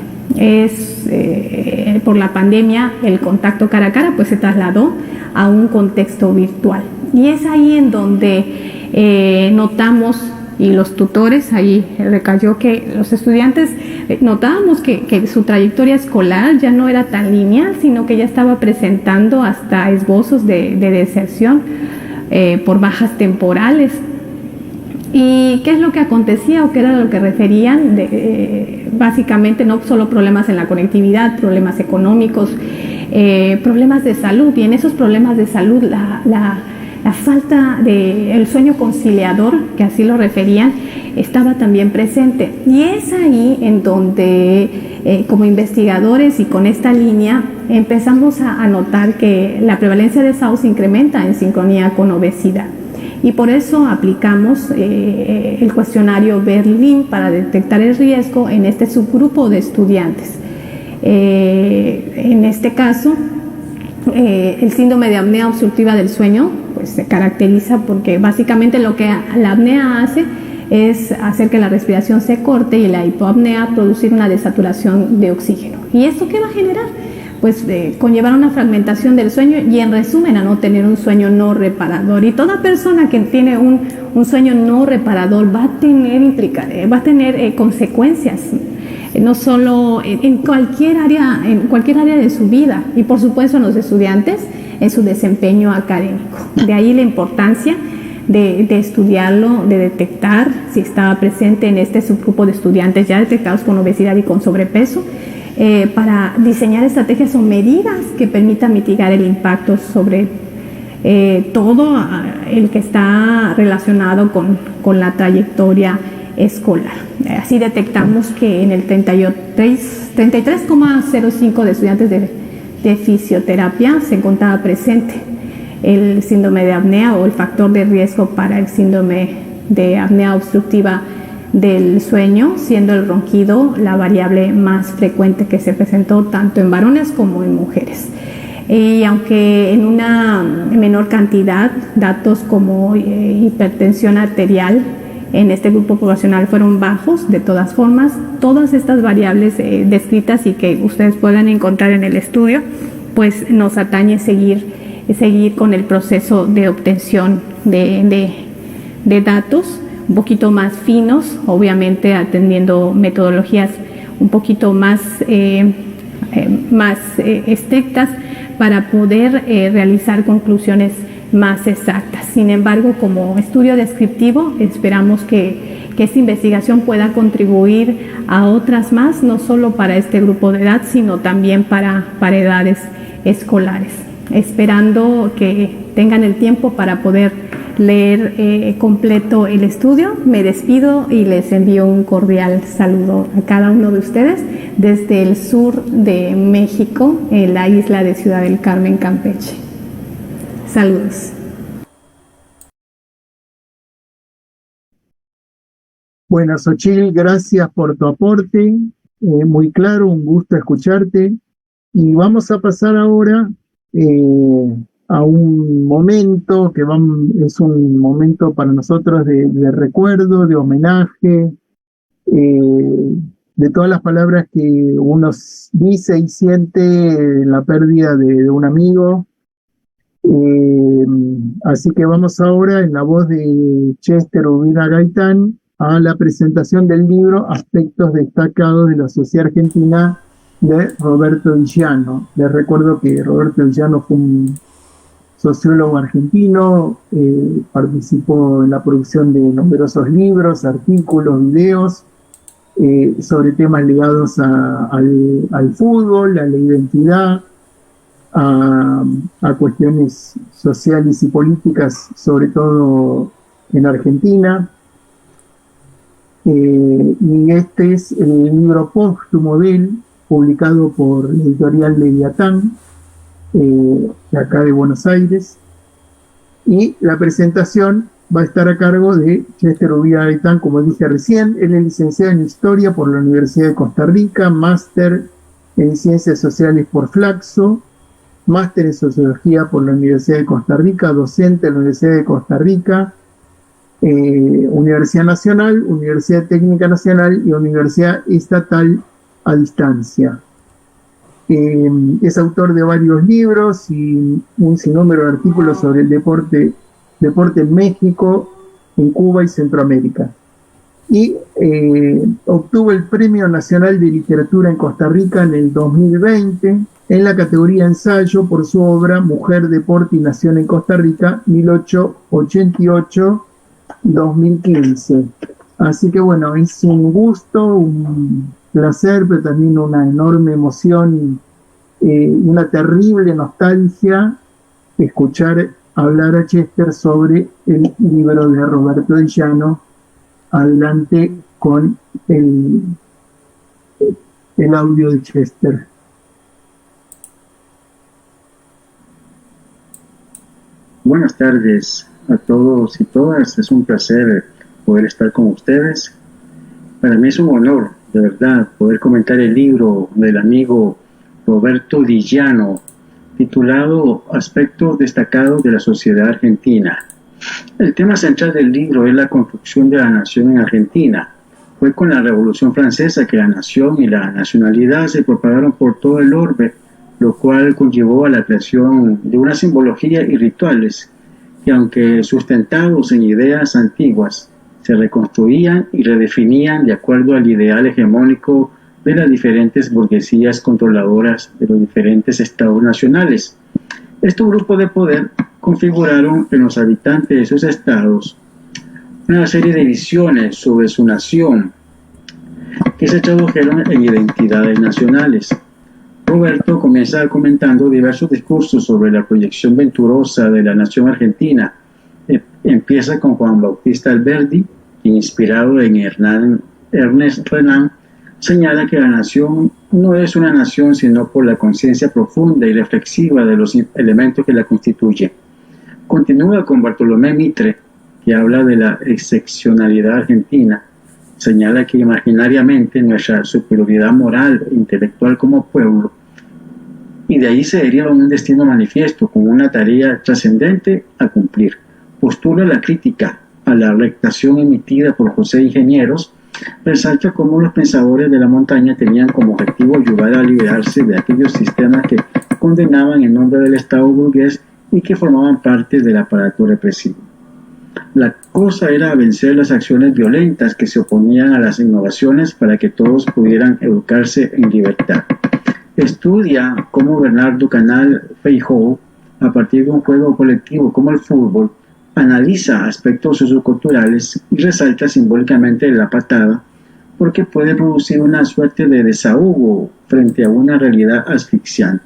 Por la pandemia el contacto cara a cara pues se trasladó a un contexto virtual y es ahí en donde notamos y los tutores, ahí recayó que los estudiantes notábamos que su trayectoria escolar ya no era tan lineal, sino que ya estaba presentando hasta esbozos de deserción por bajas temporales. ¿Y qué es lo que acontecía o qué era lo que referían? Básicamente no solo problemas en la conectividad, problemas económicos, problemas de salud, y en esos problemas de salud la falta del sueño conciliador, que así lo referían, estaba también presente. Y es ahí en donde como investigadores y con esta línea empezamos a notar que la prevalencia de SAO se incrementa en sincronía con obesidad. Y por eso aplicamos el cuestionario Berlin para detectar el riesgo en este subgrupo de estudiantes. En este caso, el síndrome de apnea obstructiva del sueño pues se caracteriza porque básicamente lo que la apnea hace es hacer que la respiración se corte, y la hipoapnea producir una desaturación de oxígeno. ¿Y esto qué va a generar? Pues conllevar una fragmentación del sueño y, en resumen, a no tener un sueño no reparador. Y toda persona que tiene un sueño no reparador va a tener consecuencias, no solo en cualquier área de su vida, y por supuesto en los estudiantes en su desempeño académico. De ahí la importancia de estudiarlo, de detectar si estaba presente en este subgrupo de estudiantes ya detectados con obesidad y con sobrepeso, para diseñar estrategias o medidas que permitan mitigar el impacto sobre todo el que está relacionado con la trayectoria escolar. Así detectamos que en el 33,05% de estudiantes de fisioterapia se encontraba presente el síndrome de apnea o el factor de riesgo para el síndrome de apnea obstructiva del sueño, siendo el ronquido la variable más frecuente que se presentó tanto en varones como en mujeres. Y aunque en una menor cantidad, datos como hipertensión arterial en este grupo poblacional fueron bajos. De todas formas, todas estas variables descritas y que ustedes puedan encontrar en el estudio, pues nos atañe seguir con el proceso de obtención de datos un poquito más finos, obviamente atendiendo metodologías un poquito más estrictas para poder realizar conclusiones más exactas. Sin embargo, como estudio descriptivo, esperamos que esta investigación pueda contribuir a otras más, no solo para este grupo de edad, sino también para edades escolares. Esperando que tengan el tiempo para poder leer completo el estudio, me despido y les envío un cordial saludo a cada uno de ustedes desde el sur de México, en la isla de Ciudad del Carmen, Campeche. Saludos. Bueno, Xochitl, gracias por tu aporte, muy claro, un gusto escucharte. Y vamos a pasar ahora a un momento que es un momento para nosotros de recuerdo, de homenaje, de todas las palabras que uno dice y siente en la pérdida de un amigo. Así que vamos ahora, en la voz de Chester Urbina Gaitán, a la presentación del libro Aspectos destacados de la sociedad argentina de Roberto Villano. Les recuerdo que Roberto Villano fue un sociólogo argentino, participó en la producción de numerosos libros, artículos, videos sobre temas ligados al fútbol, a la identidad, a cuestiones sociales y políticas, sobre todo en Argentina. Y este es el libro póstumo de él, publicado por la editorial Leviatán, de acá de Buenos Aires, y la presentación va a estar a cargo de Chester Urbina Gaitán, como dije recién. Él es licenciado en Historia por la Universidad de Costa Rica, máster en Ciencias Sociales por Flaxo, máster en Sociología por la Universidad de Costa Rica, docente en la Universidad de Costa Rica, Universidad Nacional, Universidad Técnica Nacional y Universidad Estatal a Distancia. Es autor de varios libros y un sinnúmero de artículos sobre el deporte en México, en Cuba y Centroamérica. y obtuvo el Premio Nacional de Literatura en Costa Rica en el 2020 en la categoría ensayo por su obra Mujer, Deporte y Nación en Costa Rica, 1888-2015. Así que bueno, es un gusto, un placer, pero también una enorme emoción, una terrible nostalgia escuchar hablar a Chester sobre el libro de Roberto de Llano. Adelante con el audio de Chester. Buenas tardes a todos y todas. Es un placer poder estar con ustedes. Para mí es un honor, de verdad, poder comentar el libro del amigo Roberto Di Llano, titulado Aspectos destacados de la sociedad argentina. El tema central del libro es la construcción de la nación en Argentina. Fue con la Revolución Francesa que la nación y la nacionalidad se propagaron por todo el orbe, lo cual conllevó a la creación de una simbología y rituales que, aunque sustentados en ideas antiguas, se reconstruían y redefinían de acuerdo al ideal hegemónico de las diferentes burguesías controladoras de los diferentes estados nacionales. Estos grupos de poder configuraron en los habitantes de esos estados una serie de visiones sobre su nación que se tradujeron en identidades nacionales. Roberto comienza comentando diversos discursos sobre la proyección venturosa de la nación argentina. Empieza con Juan Bautista Alberdi, inspirado en Ernest Renan, señala que la nación no es una nación sino por la conciencia profunda y reflexiva de los elementos que la constituyen. Continúa con Bartolomé Mitre, que habla de la excepcionalidad argentina. Señala que imaginariamente nuestra superioridad moral e intelectual como pueblo, y de ahí se deriva un destino manifiesto con una tarea trascendente a cumplir. Postula la crítica a la rectación emitida por José Ingenieros, resalta cómo los pensadores de la montaña tenían como objetivo ayudar a liberarse de aquellos sistemas que condenaban en nombre del Estado burgués y que formaban parte del aparato represivo. La cosa era vencer las acciones violentas que se oponían a las innovaciones para que todos pudieran educarse en libertad. Estudia cómo Bernardo Canal Feijó, a partir de un juego colectivo como el fútbol, analiza aspectos socioculturales y resalta simbólicamente la patada, porque puede producir una suerte de desahogo frente a una realidad asfixiante.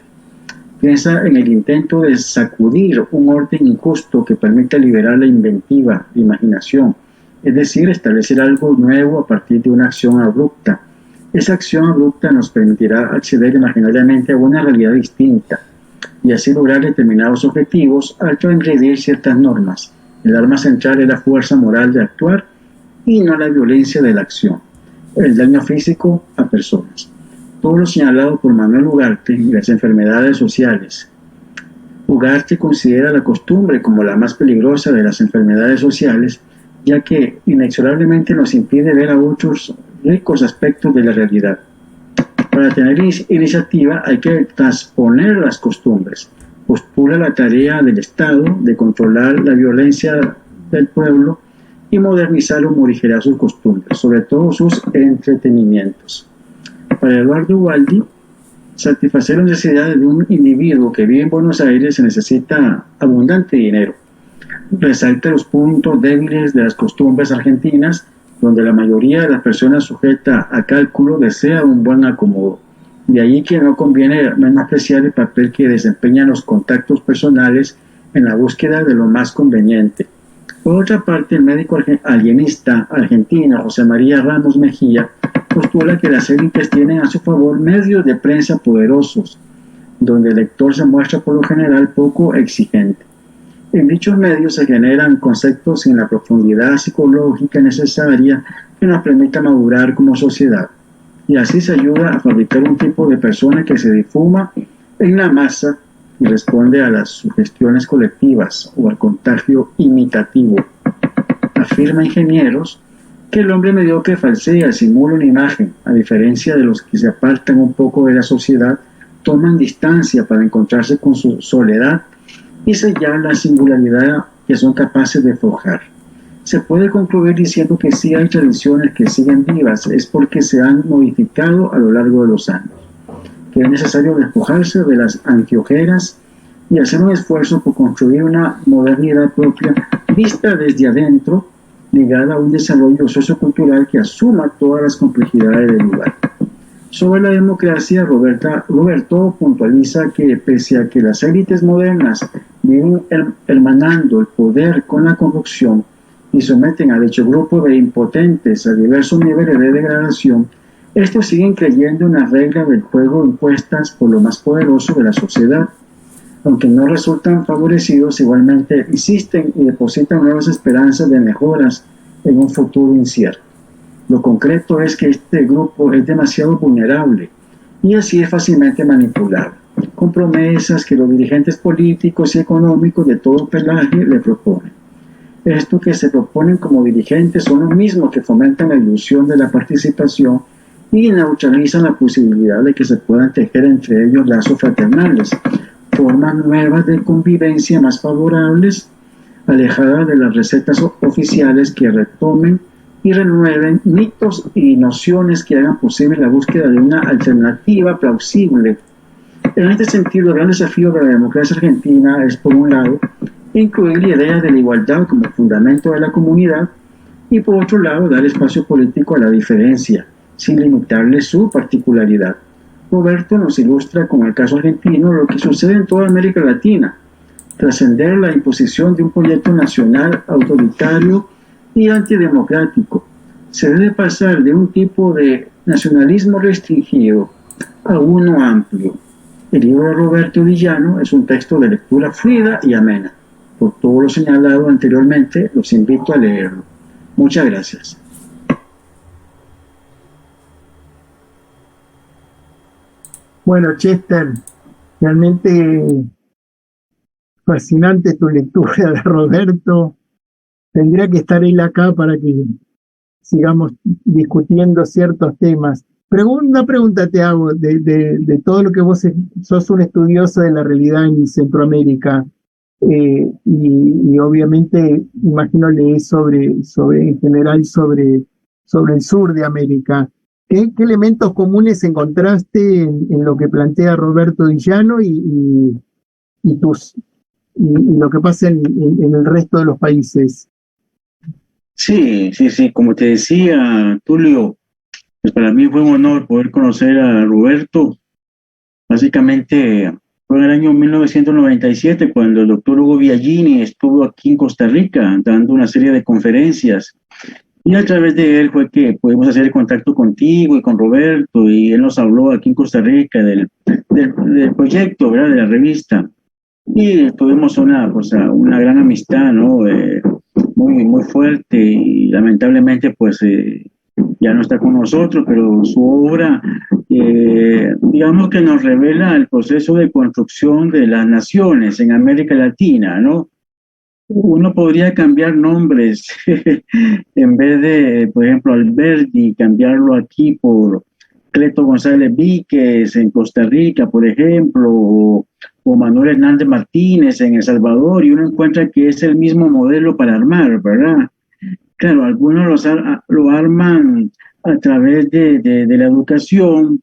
Piensa en el intento de sacudir un orden injusto que permita liberar la inventiva, la imaginación, es decir, establecer algo nuevo a partir de una acción abrupta. Esa acción abrupta nos permitirá acceder imaginariamente a una realidad distinta y así lograr determinados objetivos al transgredir ciertas normas. El arma central es la fuerza moral de actuar y no la violencia de la acción, el daño físico a personas. Todo lo señalado por Manuel Ugarte y las enfermedades sociales. Ugarte considera la costumbre como la más peligrosa de las enfermedades sociales, ya que inexorablemente nos impide ver a otros ricos aspectos de la realidad. Para tener iniciativa hay que transponer las costumbres. Postula la tarea del Estado de controlar la violencia del pueblo y modernizar o morigerar sus costumbres, sobre todo sus entretenimientos. Para Eduardo Waldi, satisfacer las necesidades de un individuo que vive en Buenos Aires se necesita abundante dinero. Resalta los puntos débiles de las costumbres argentinas, donde la mayoría de las personas sujeta a cálculo desea un buen acomodo. De allí que no conviene menospreciar el papel que desempeñan los contactos personales en la búsqueda de lo más conveniente. Por otra parte, el médico alienista argentino José María Ramos Mejía postula que las élites tienen a su favor medios de prensa poderosos, donde el lector se muestra por lo general poco exigente. En dichos medios se generan conceptos sin la profundidad psicológica necesaria que nos permita madurar como sociedad, y así se ayuda a fabricar un tipo de persona que se difuma en la masa y responde a las sugestiones colectivas o al contagio imitativo. Afirma Ingenieros que el hombre mediocre falsea, simula una imagen, a diferencia de los que se apartan un poco de la sociedad, toman distancia para encontrarse con su soledad y sellar la singularidad que son capaces de forjar. se puede concluir diciendo que sí hay tradiciones que siguen vivas, es porque se han modificado a lo largo de los años, que es necesario despojarse de las anteojeras y hacer un esfuerzo por construir una modernidad propia vista desde adentro, ligada a un desarrollo sociocultural que asuma todas las complejidades del lugar. Sobre la democracia, Roberto puntualiza que pese a que las élites modernas viven hermanando el poder con la corrupción y someten a dicho grupo de impotentes a diversos niveles de degradación, estos siguen creyendo en las reglas del juego impuestas por lo más poderoso de la sociedad. Aunque no resultan favorecidos, igualmente insisten y depositan nuevas esperanzas de mejoras en un futuro incierto. Lo concreto es que este grupo es demasiado vulnerable y así es fácilmente manipulable, con promesas que los dirigentes políticos y económicos de todo pelaje le proponen. Estos que se proponen como dirigentes son los mismos que fomentan la ilusión de la participación y neutralizan la posibilidad de que se puedan tejer entre ellos lazos fraternales, formas nuevas de convivencia más favorables, alejadas de las recetas oficiales que retomen y renueven mitos y nociones que hagan posible la búsqueda de una alternativa plausible. En este sentido, el gran desafío de la democracia argentina es, por un lado, incluir la idea de la igualdad como fundamento de la comunidad y, por otro lado, dar espacio político a la diferencia, sin limitarle su particularidad. Roberto nos ilustra con el caso argentino lo que sucede en toda América Latina: trascender la imposición de un proyecto nacional autoritario y antidemocrático. Se debe pasar de un tipo de nacionalismo restringido a uno amplio. El libro de Roberto Villano es un texto de lectura fluida y amena. Por todo lo señalado anteriormente, los invito a leerlo. Muchas gracias. Bueno, Chester, realmente fascinante tu lectura de Roberto. Tendría que estar él acá para que sigamos discutiendo ciertos temas. Pero una pregunta te hago, de todo lo que vos sos un estudioso de la realidad en Centroamérica, y obviamente imagino lees sobre en general sobre el sur de América. ¿Qué elementos comunes encontraste en lo que plantea Roberto Villano y lo que pasa en el resto de los países? Sí, como te decía, Tulio, pues para mí fue un honor poder conocer a Roberto. Básicamente fue en el año 1997 cuando el doctor Hugo Biagini estuvo aquí en Costa Rica dando una serie de conferencias, y a través de él fue que pudimos hacer el contacto contigo y con Roberto, y él nos habló aquí en Costa Rica del proyecto, ¿verdad?, de la revista, y tuvimos una gran amistad, ¿no? Muy fuerte, y lamentablemente pues ya no está con nosotros, pero su obra digamos que nos revela el proceso de construcción de las naciones en América Latina, ¿no? Uno podría cambiar nombres en vez de, por ejemplo, Alberti, cambiarlo aquí por Cleto González Víquez en Costa Rica, por ejemplo, o Manuel Hernández Martínez en El Salvador, y uno encuentra que es el mismo modelo para armar, ¿verdad? Claro, algunos lo arman a través de la educación,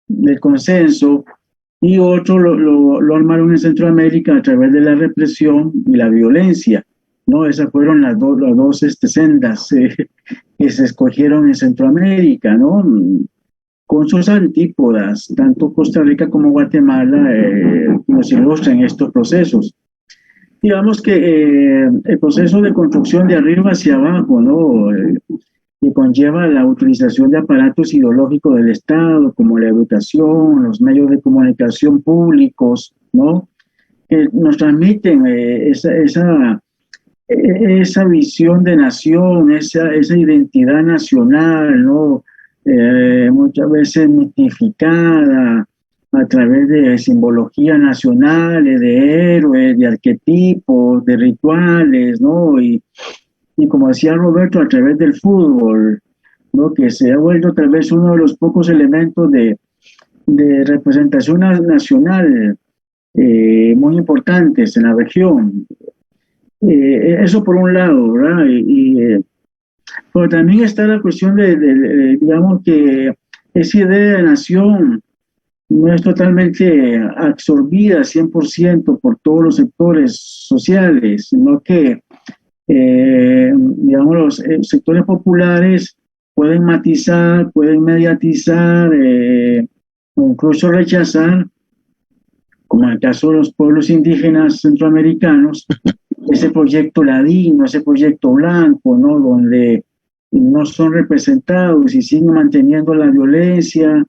del consenso, y otros lo armaron en Centroamérica a través de la represión y la violencia, ¿no? Esas fueron las dos sendas que se escogieron en Centroamérica, ¿no? Con sus antípodas, tanto Costa Rica como Guatemala nos ilustran estos procesos. Digamos que el proceso de construcción de arriba hacia abajo, ¿no? Que conlleva la utilización de aparatos ideológicos del Estado, como la educación, los medios de comunicación públicos, ¿no? Que nos transmiten esa visión de nación, esa identidad nacional, ¿no? Muchas veces mitificada a través de simbologías nacionales, de héroes, de arquetipos, de rituales, ¿no? Y como decía Roberto, a través del fútbol, ¿no? Que se ha vuelto tal vez uno de los pocos elementos de representación nacional muy importantes en la región. Eso por un lado, ¿verdad? Pero también está la cuestión digamos que esa idea de nación no es totalmente absorbida 100% por todos los sectores sociales, sino que, digamos, los sectores populares pueden matizar, pueden mediatizar, o incluso rechazar, como en el caso de los pueblos indígenas centroamericanos, ese proyecto ladino, ese proyecto blanco, ¿no? Donde no son representados y siguen manteniendo la violencia,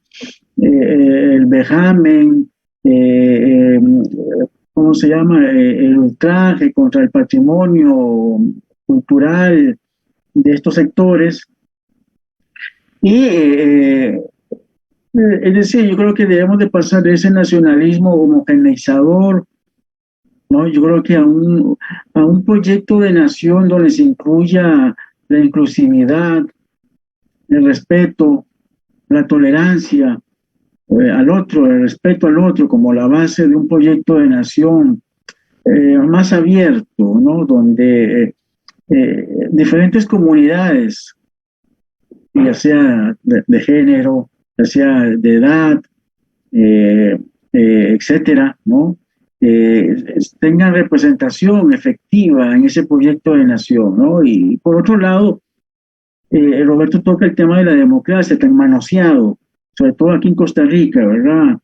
el vejamen, ¿cómo se llama? El ultraje contra el patrimonio cultural de estos sectores. Y es decir, yo creo que debemos de pasar de ese nacionalismo homogeneizador, ¿no? Yo creo que a un proyecto de nación donde se incluya la inclusividad, el respeto, la tolerancia al otro, el respeto al otro como la base de un proyecto de nación más abierto, ¿no? Donde diferentes comunidades, ya sea de género, ya sea de edad, etcétera, ¿no? Tengan representación efectiva en ese proyecto de nación, ¿no? Y por otro lado, Roberto toca el tema de la democracia, tan manoseado, sobre todo aquí en Costa Rica, ¿verdad?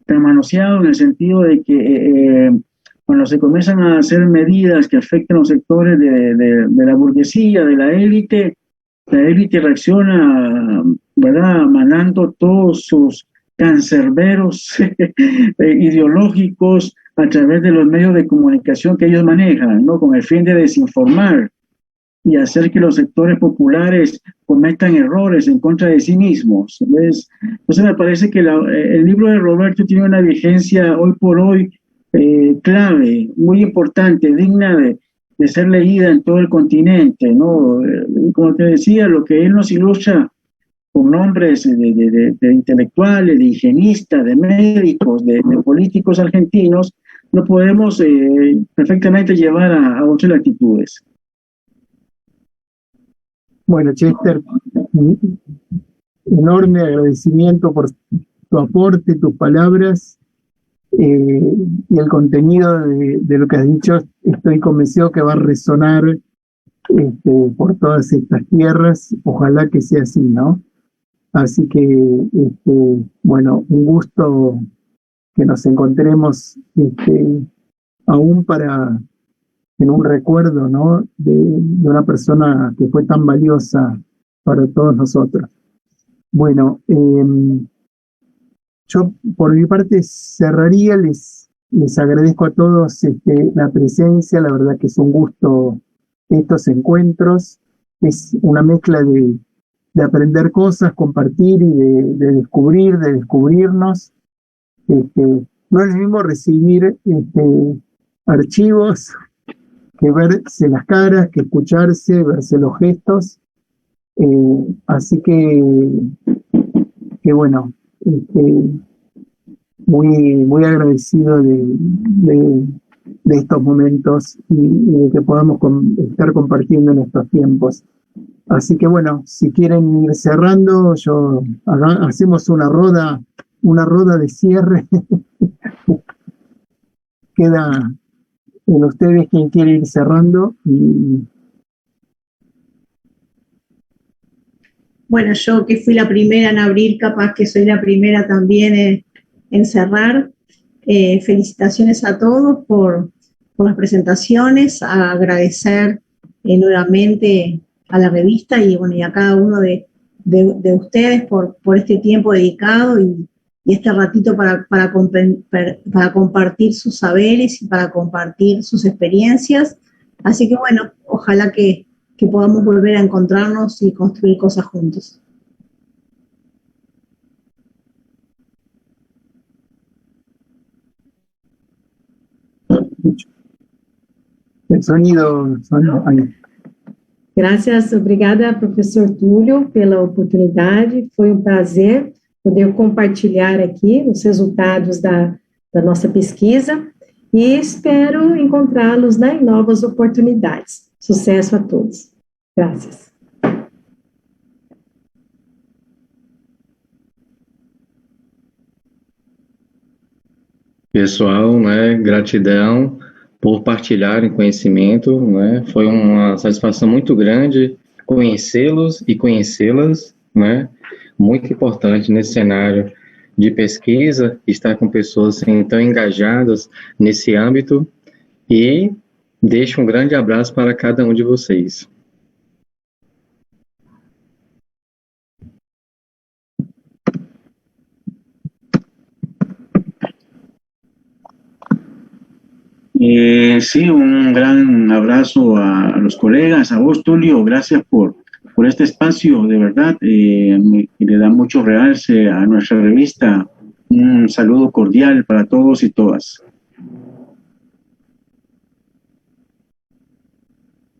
Tan manoseado en el sentido de que cuando se comienzan a hacer medidas que afecten a los sectores de la burguesía, de la élite reacciona, ¿verdad? Manando todos sus cancerberos ideológicos a través de los medios de comunicación que ellos manejan, ¿no? Con el fin de desinformar y hacer que los sectores populares cometan errores en contra de sí mismos. ¿Ves? Entonces me parece que el libro de Roberto tiene una vigencia hoy por hoy clave, muy importante, digna de ser leída en todo el continente, ¿no? Como te decía, lo que él nos ilustra con nombres de intelectuales, de higienistas, de médicos, de políticos argentinos, lo podemos perfectamente llevar a otras latitudes. Bueno, Chester, enorme agradecimiento por tu aporte, tus palabras y el contenido de lo que has dicho. Estoy convencido que va a resonar por todas estas tierras. Ojalá que sea así, ¿no? Así que, bueno, un gusto que nos encontremos aún en un recuerdo, ¿no? De una persona que fue tan valiosa para todos nosotros. Bueno, yo por mi parte cerraría, les agradezco a todos la presencia, la verdad que es un gusto estos encuentros, es una mezcla de aprender cosas, compartir y de descubrir, de descubrirnos. No es lo mismo recibir archivos que verse las caras, que escucharse, verse los gestos. Así que bueno, muy agradecido de estos momentos y de que podamos estar compartiendo en estos tiempos. Así que bueno, si quieren ir cerrando, hacemos una roda de cierre. Queda en ustedes quien quiere ir cerrando. Bueno, yo que fui la primera en abrir, capaz que soy la primera también en cerrar. Felicitaciones a todos por las presentaciones, agradecer nuevamente a la revista y a cada uno de ustedes por este tiempo dedicado y este ratito para compartir sus saberes y para compartir sus experiencias. Así que bueno, ojalá que podamos volver a encontrarnos y construir cosas juntos. El sonido ahí. Graças, obrigada, professor Túlio, pela oportunidade. Foi um prazer poder compartilhar aqui os resultados da nossa pesquisa e espero encontrá-los, né, em novas oportunidades. Sucesso a todos. Graças. Pessoal, né, gratidão por partilharem conhecimento, né, foi uma satisfação muito grande conhecê-los e conhecê-las, né, muito importante nesse cenário de pesquisa, estar com pessoas assim, tão engajadas nesse âmbito, e deixo um grande abraço para cada um de vocês. Sí, un gran abrazo a los colegas, a vos, Tulio, gracias por este espacio, de verdad, le da mucho realce a nuestra revista. Un saludo cordial para todos y todas.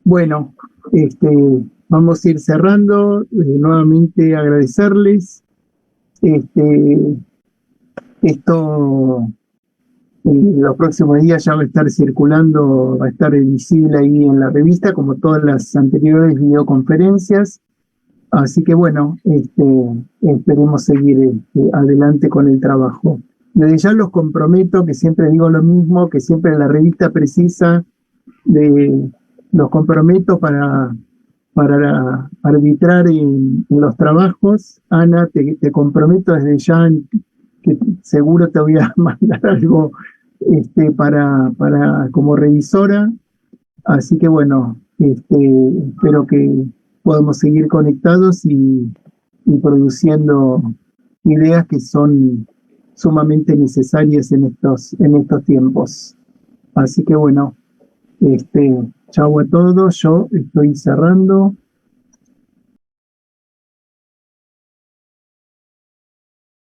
Bueno, vamos a ir cerrando, nuevamente agradecerles. Esto en los próximos días ya va a estar circulando, va a estar visible ahí en la revista, como todas las anteriores videoconferencias. Así que bueno, esperemos seguir adelante con el trabajo. Desde ya los comprometo, que siempre digo lo mismo, que siempre la revista precisa de los comprometo para arbitrar en los trabajos. Ana, te comprometo desde ya que seguro te voy a mandar algo para como revisora. Así que bueno, espero que podamos seguir conectados y produciendo ideas que son sumamente necesarias en estos tiempos. Así que bueno, chau a todos, yo estoy cerrando.